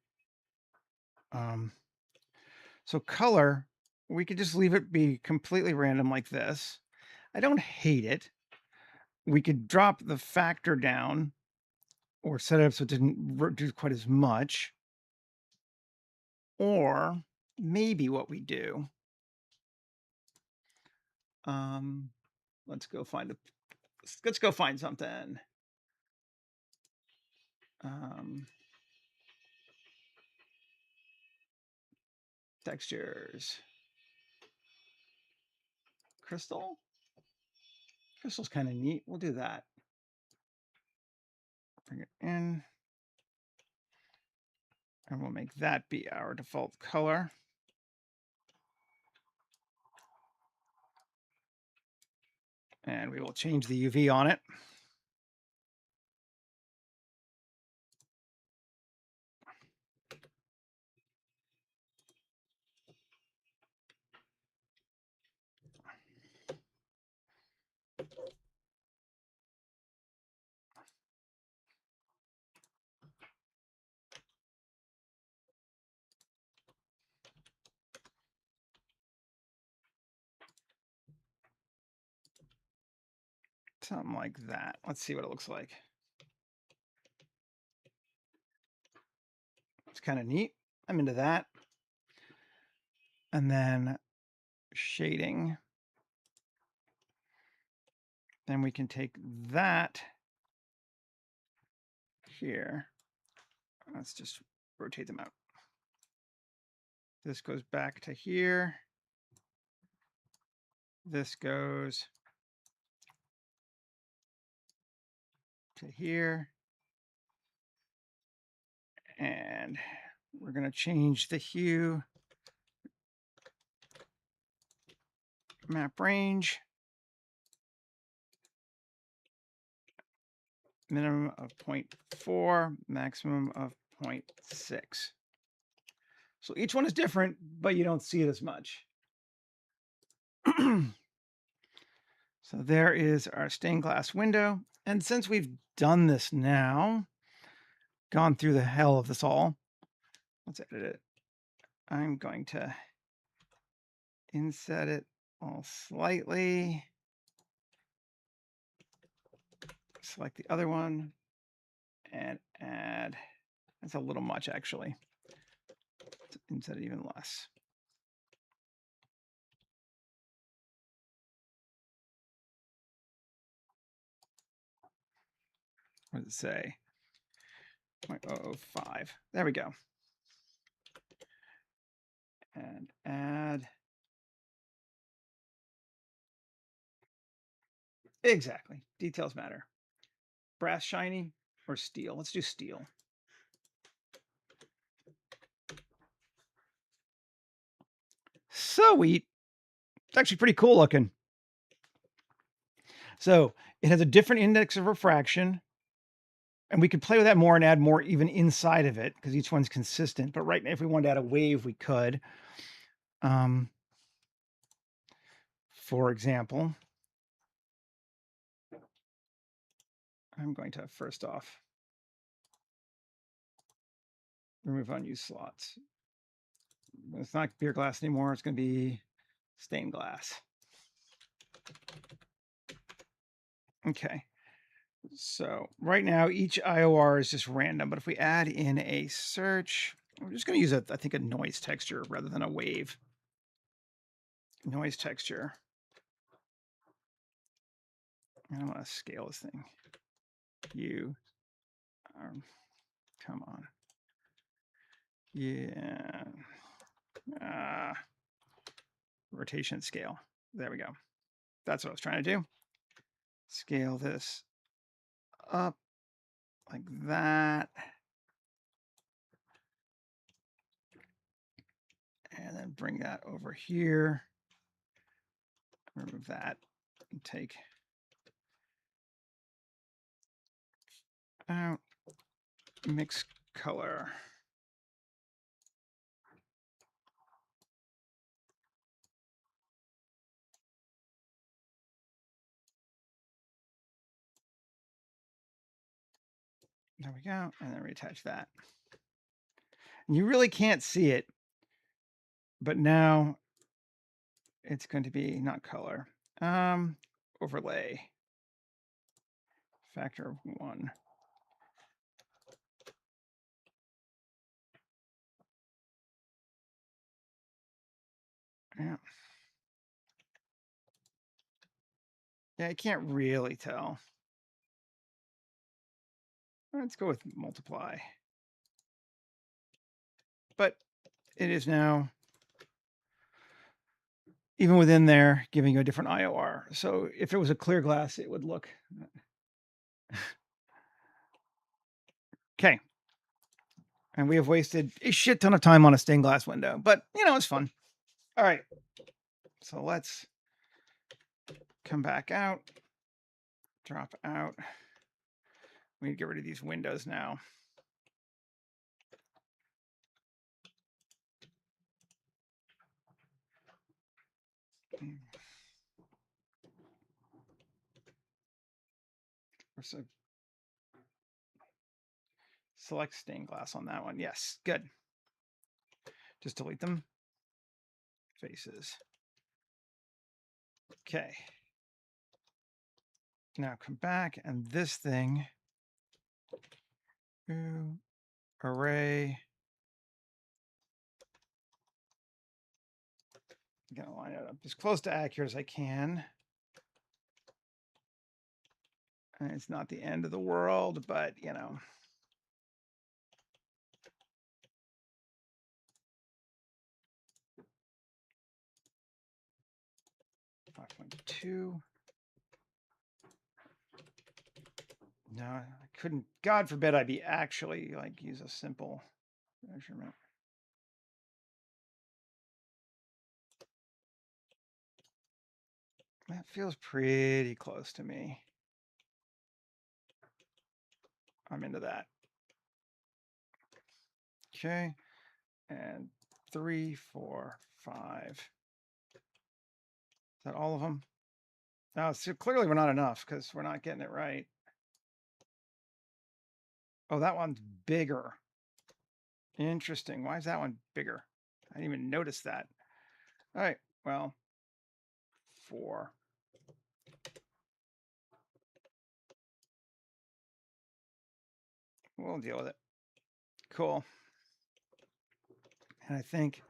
So color, we could just leave it be completely random like this. I don't hate it. We could drop the factor down or set it up so it didn't do quite as much. Or maybe what we do, um, let's go find something. Um, Textures. Crystal? Crystal's kind of neat. We'll do that. Bring it in. And we'll make that be our default color. And we will change the UV on it. Something like that. Let's see what it looks like. It's kind of neat. I'm into that. And then shading. Then we can take that here. Let's just rotate them out. This goes back to here. This goes to here. And we're going to change the hue map range. Minimum of 0.4, maximum of 0.6. So each one is different, but you don't see it as much. So there is our stained glass window. And since we've done this now, gone through the hell of this all, let's edit it. I'm going to inset it all slightly. Select the other one and add. That's a little much, actually. Let's inset it even less. What does it say? 0.005. There we go. And add. Exactly. Details matter. Brass shiny or steel? Let's do steel. Sweet. It's actually pretty cool looking. So it has a different index of refraction. And we could play with that more and add more even inside of it because each one's consistent. But right now, if we wanted to add a wave, we could. For example, I'm going to first off remove unused slots. It's not beer glass anymore. It's going to be stained glass. Okay. So right now, each IOR is just random. But if we add in a search, we're just going to use, I think, a noise texture rather than a wave. Noise texture. I want to scale this thing. Come on. Yeah. Rotation scale. There we go. That's what I was trying to do. Scale this up like that. And then bring that over here. Remove that and take out mix color. There we go. And then reattach that. You really can't see it, but now it's going to be not color. Overlay. Factor of 1. Yeah. Yeah, I can't really tell. Let's go with multiply. But it is now, even within there, giving you a different IOR. So if it was a clear glass, it would look. Okay. And we have wasted a shit ton of time on a stained glass window, but it's fun. All right. So let's come back out, drop out. We need to get rid of these windows now. So select stained glass on that one. Yes, good. Just delete them. Faces. Okay. Now come back, and this thing, array. I'm gonna line it up as close to accurate as I can. And it's not the end of the world, but 5.2. No, I couldn't. God forbid I be actually use a simple measurement. That feels pretty close to me. I'm into that. Okay. And 3, 4, 5. Is that all of them? No, so clearly we're not enough because we're not getting it right. Oh, that one's bigger. Interesting. Why is that one bigger? I didn't even notice that. All right. Well, 4. We'll deal with it. Cool. And I think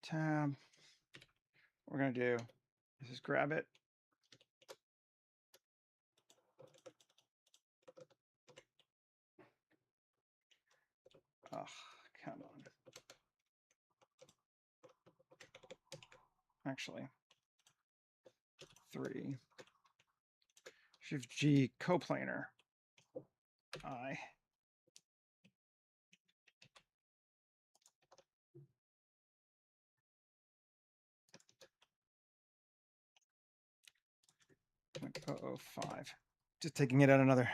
tab, what we're going to do is just grab it. Oh, come on. Actually, 3. Shift G, coplanar. I. Like 005. Just taking it out another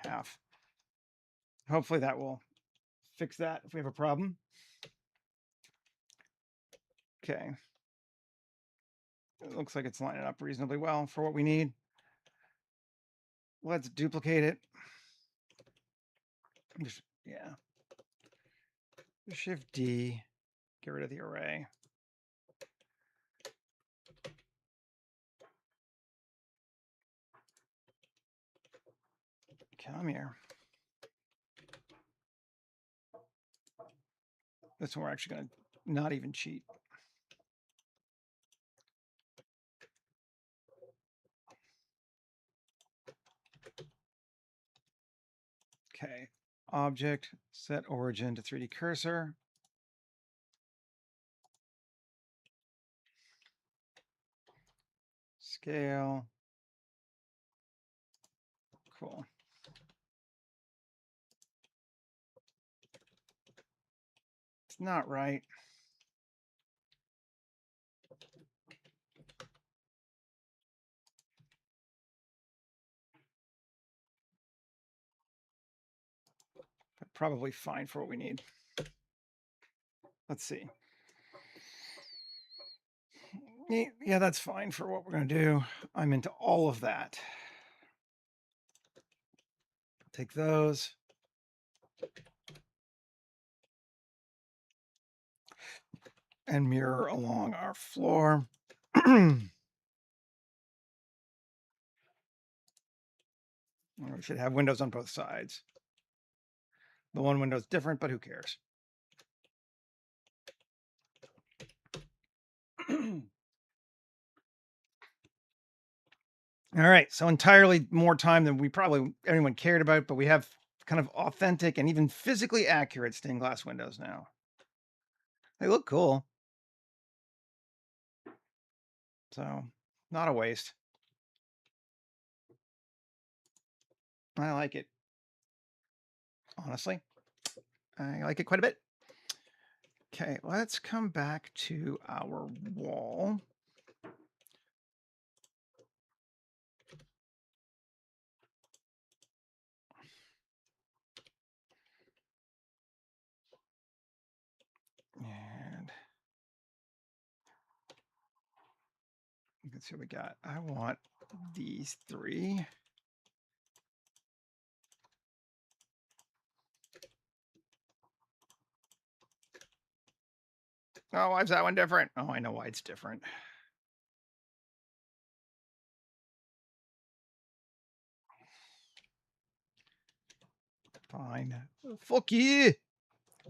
half. Hopefully that will fix that if we have a problem. Okay. It looks like it's lining up reasonably well for what we need. Let's duplicate it. Yeah. Shift D, get rid of the array. Come here. This one we're actually going to not even cheat. Okay. Object, set origin to 3D cursor. Scale. Cool. It's not right. But probably fine for what we need. Let's see. Yeah, that's fine for what we're going to do. I'm into all of that. Take those. And mirror along our floor. We should have windows on both sides. The one window's different, but who cares? All right, so entirely more time than we probably anyone cared about, but we have kind of authentic and even physically accurate stained glass windows now. They look cool. So, not a waste. I like it. Honestly, I like it quite a bit. Okay, let's come back to our wall. And you can see what we got. I want these three. Oh, why is that one different? Oh, I know why it's different. Fine. Fuck you.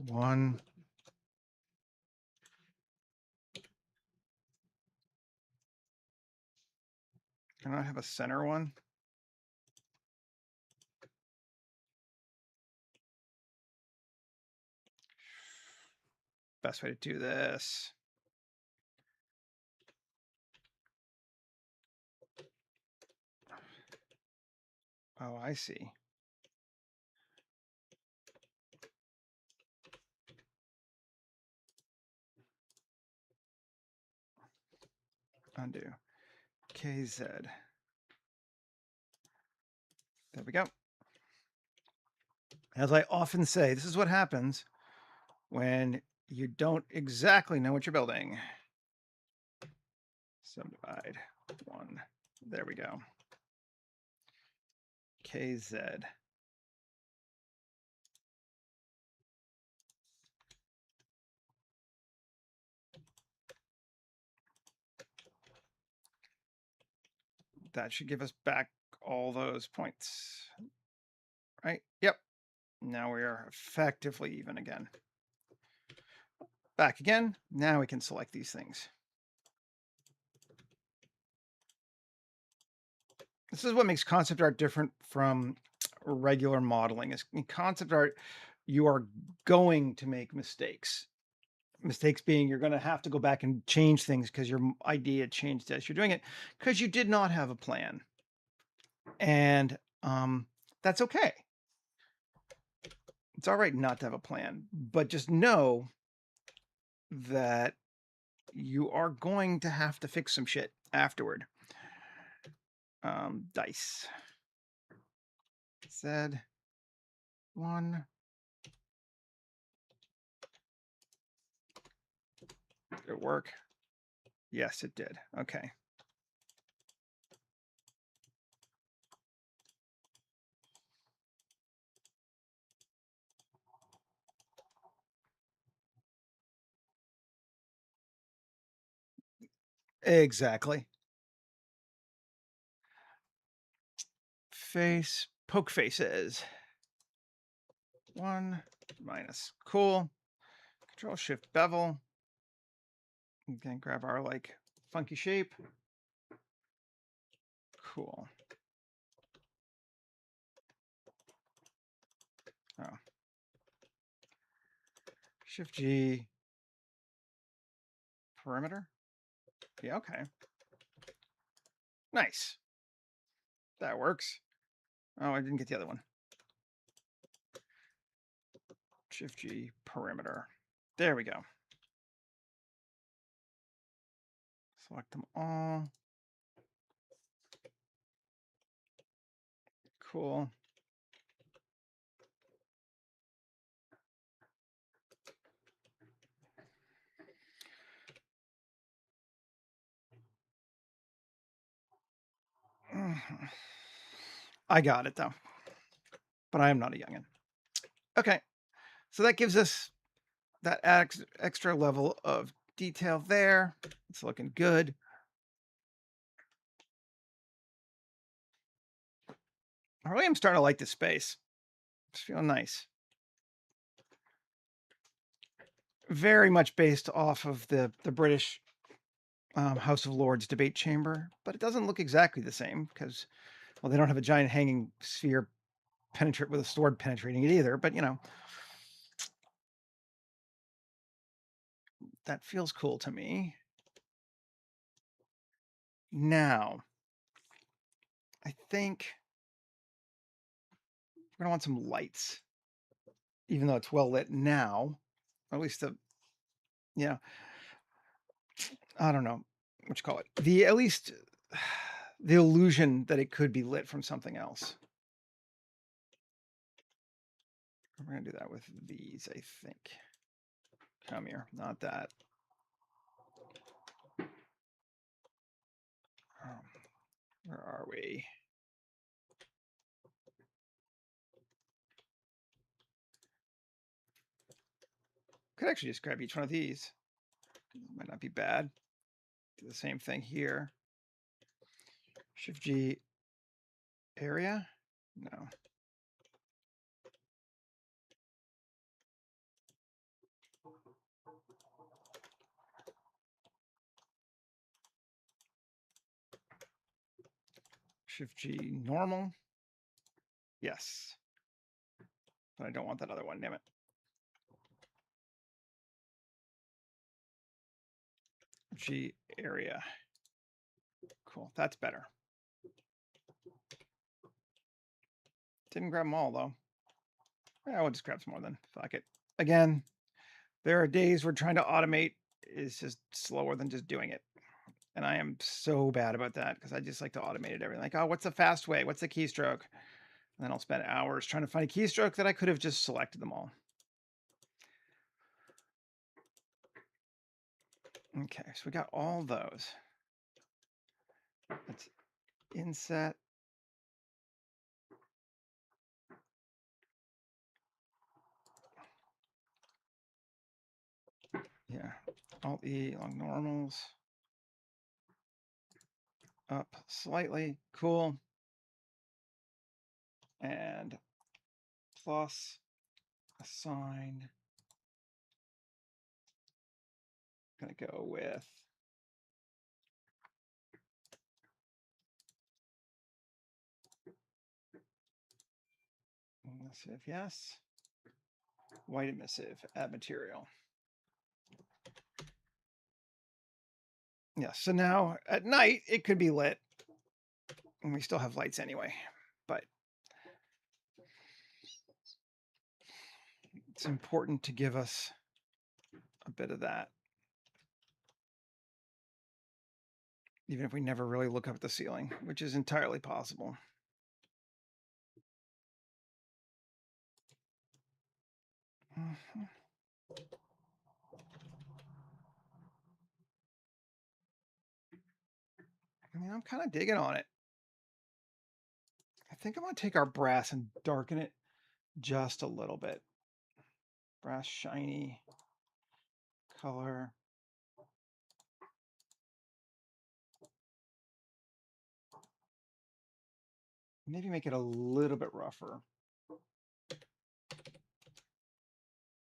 One. Can I have a center one? Best way to do this. Oh, I see. Undo. KZ. There we go. As I often say, this is what happens when you don't exactly know what you're building. Subdivide 1. There we go. KZ. That should give us back all those points. Right? Yep. Now we are effectively even again. Back again. Now we can select these things. This is what makes concept art different from regular modeling. Is in concept art, you are going to make mistakes. Mistakes being you're going to have to go back and change things because your idea changed as you're doing it because you did not have a plan. And that's okay. It's all right not to have a plan, but just know that you are going to have to fix some shit afterward. Dice. Z. 1. Did it work? Yes, it did. Okay. Exactly. Face, poke faces. 1 minus. Cool. Control Shift bevel. Okay, grab our like funky shape. Cool. Oh. Shift G. Perimeter. Yeah, okay. Nice. That works. Oh, I didn't get the other one. Shift G, perimeter. There we go. Select them all. Cool. I got it though. But I am not a youngin. Okay, so that gives us that extra level of detail there. It's looking good. I really am starting to like this space. It's feeling nice. Very much based off of the British House of Lords debate chamber, but it doesn't look exactly the same because, well, they don't have a giant hanging sphere penetrate with a sword penetrating it either. But that feels cool to me. Now, I think we're gonna want some lights, even though it's well lit now. At least you know, I don't know what you call it. The at least the illusion that it could be lit from something else. We're gonna do that with these, I think. Come here, not that. Where are we? Could actually just grab each one of these. Might not be bad. Do the same thing here. Shift G area? No. Shift G normal. Yes. But I don't want that other one, damn it. G area. Cool. That's better. Didn't grab them all though. Yeah, we'll just grab some more then. Fuck it. Again, there are days where trying to automate is just slower than just doing it. And I am so bad about that because I just like to automate it everything. Like, oh, what's the fast way? What's the keystroke? And then I'll spend hours trying to find a keystroke that I could have just selected them all. Okay, so we got all those. Let's inset. Yeah, Alt E along normals. Up slightly, cool. And plus assign. Gonna go with emissive, yes. White emissive, add material. Yeah, so now at night it could be lit. And we still have lights anyway, but it's important to give us a bit of that. Even if we never really look up at the ceiling, which is entirely possible. Mhm. I mean, I'm kind of digging on it. I think I'm going to take our brass and darken it just a little bit. Brass shiny color. Maybe make it a little bit rougher.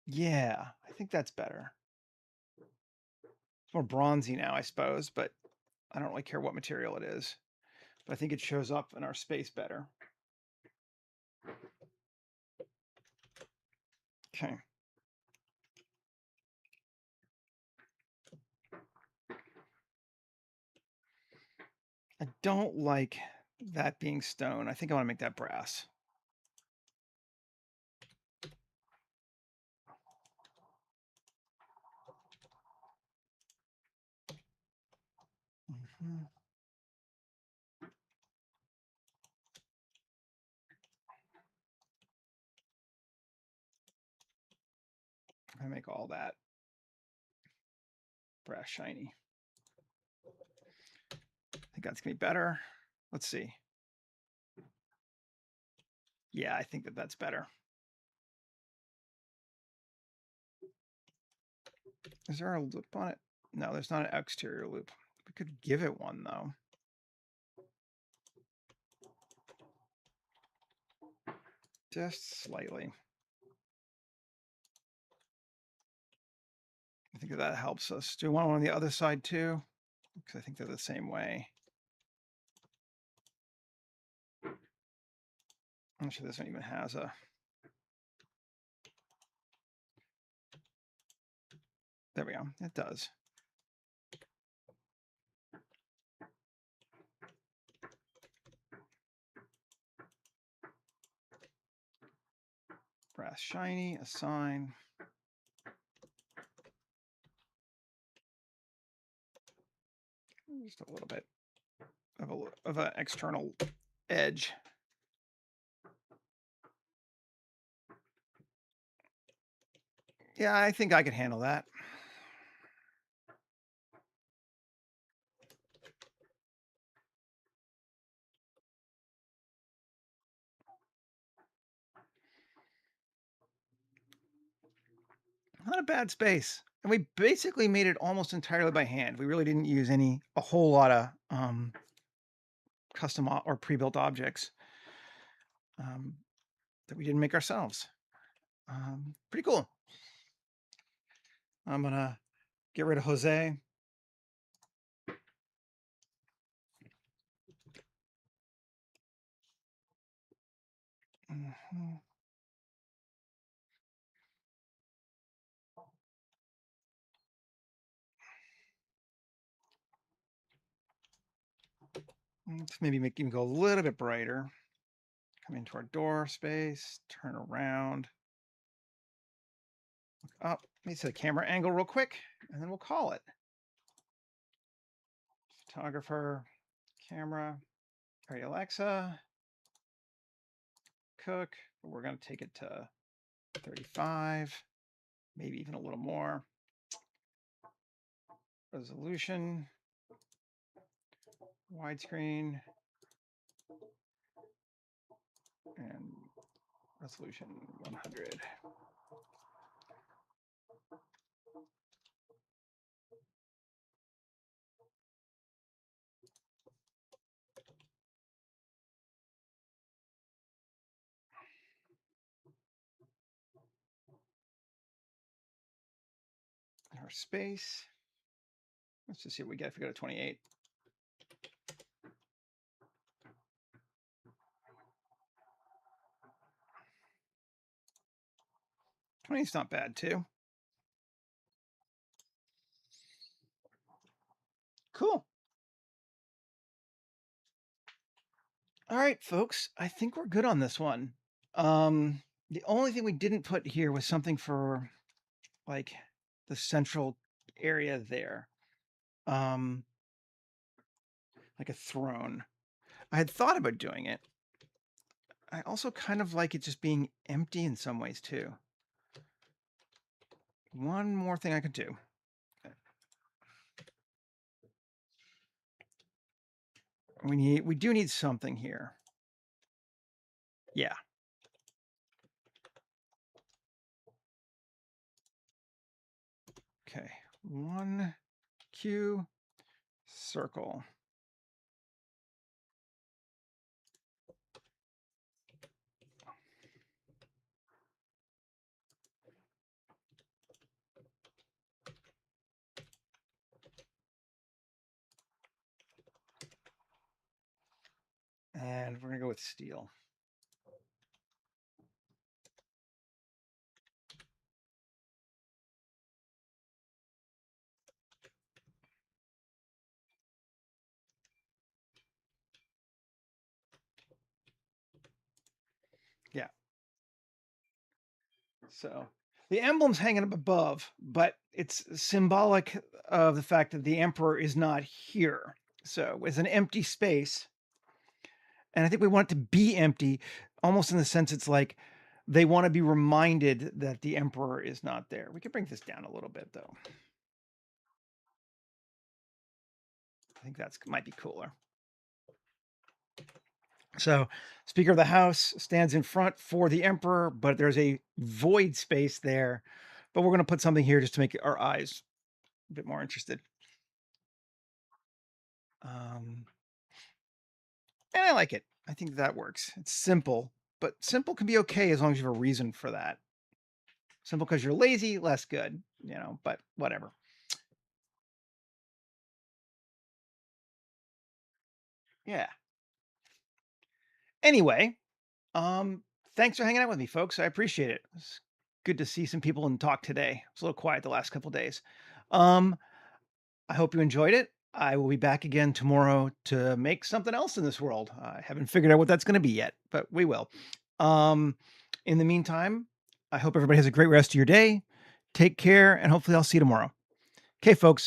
Yeah, I think that's better. It's more bronzy now, I suppose, but I don't really care what material it is. But I think it shows up in our space better. Okay. I don't like that being stone. I think I want to make that brass. Mm-hmm. I make all that brass shiny. I think that's gonna be better. Let's see. Yeah, I think that that's better. Is there a loop on it? No, there's not an exterior loop. We could give it one, though. Just slightly. I think that helps us. Do we want one on the other side, too? Because I think they're the same way. I'm sure this one even has a... There we go. It does. Brass shiny, assign. Just a little bit of an external edge. Yeah, I think I could handle that. Not a bad space. And we basically made it almost entirely by hand. We really didn't use a whole lot of custom or pre-built objects that we didn't make ourselves. Pretty cool. I'm gonna get rid of Jose. Mhm. Let's maybe make him go a little bit brighter. Come into our door space, turn around. Look up. Let me see the camera angle real quick, and then we'll call it. Photographer, camera. All right, Alexa, cook. We're going to take it to 35, maybe even a little more. Resolution, widescreen, and resolution 100. Our space. Let's just see what we get if we go to 28. Twenty's not bad too. Cool. All right, folks. I think we're good on this one. The only thing we didn't put here was something for like the central area there. Like a throne. I had thought about doing it. I also kind of like it just being empty in some ways too. One more thing I could do. We do need something here. Yeah. Okay. 1 Q circle. And we're going to go with steel. Yeah. So the emblem's hanging up above, but it's symbolic of the fact that the emperor is not here. So it's an empty space. And I think we want it to be empty, almost in the sense it's like they want to be reminded that the emperor is not there. We could bring this down a little bit, though. I think that's might be cooler. So, Speaker of the House stands in front for the emperor, but there's a void space there but we're going to put something here just to make our eyes a bit more interested. Um, and I like it. I think that works. It's simple, but simple can be okay as long as you have a reason for that. Simple because you're lazy, less good, but whatever. Yeah. Anyway, um, thanks for hanging out with me, folks. I appreciate it. It's good to see some people and talk today. It's a little quiet the last couple days. Um, I hope you enjoyed it. I will be back again tomorrow to make something else in this world. I haven't figured out what that's going to be yet, but we will. Um, in the meantime, I hope everybody has a great rest of your day. Take care, and hopefully, I'll see you tomorrow. Okay, folks.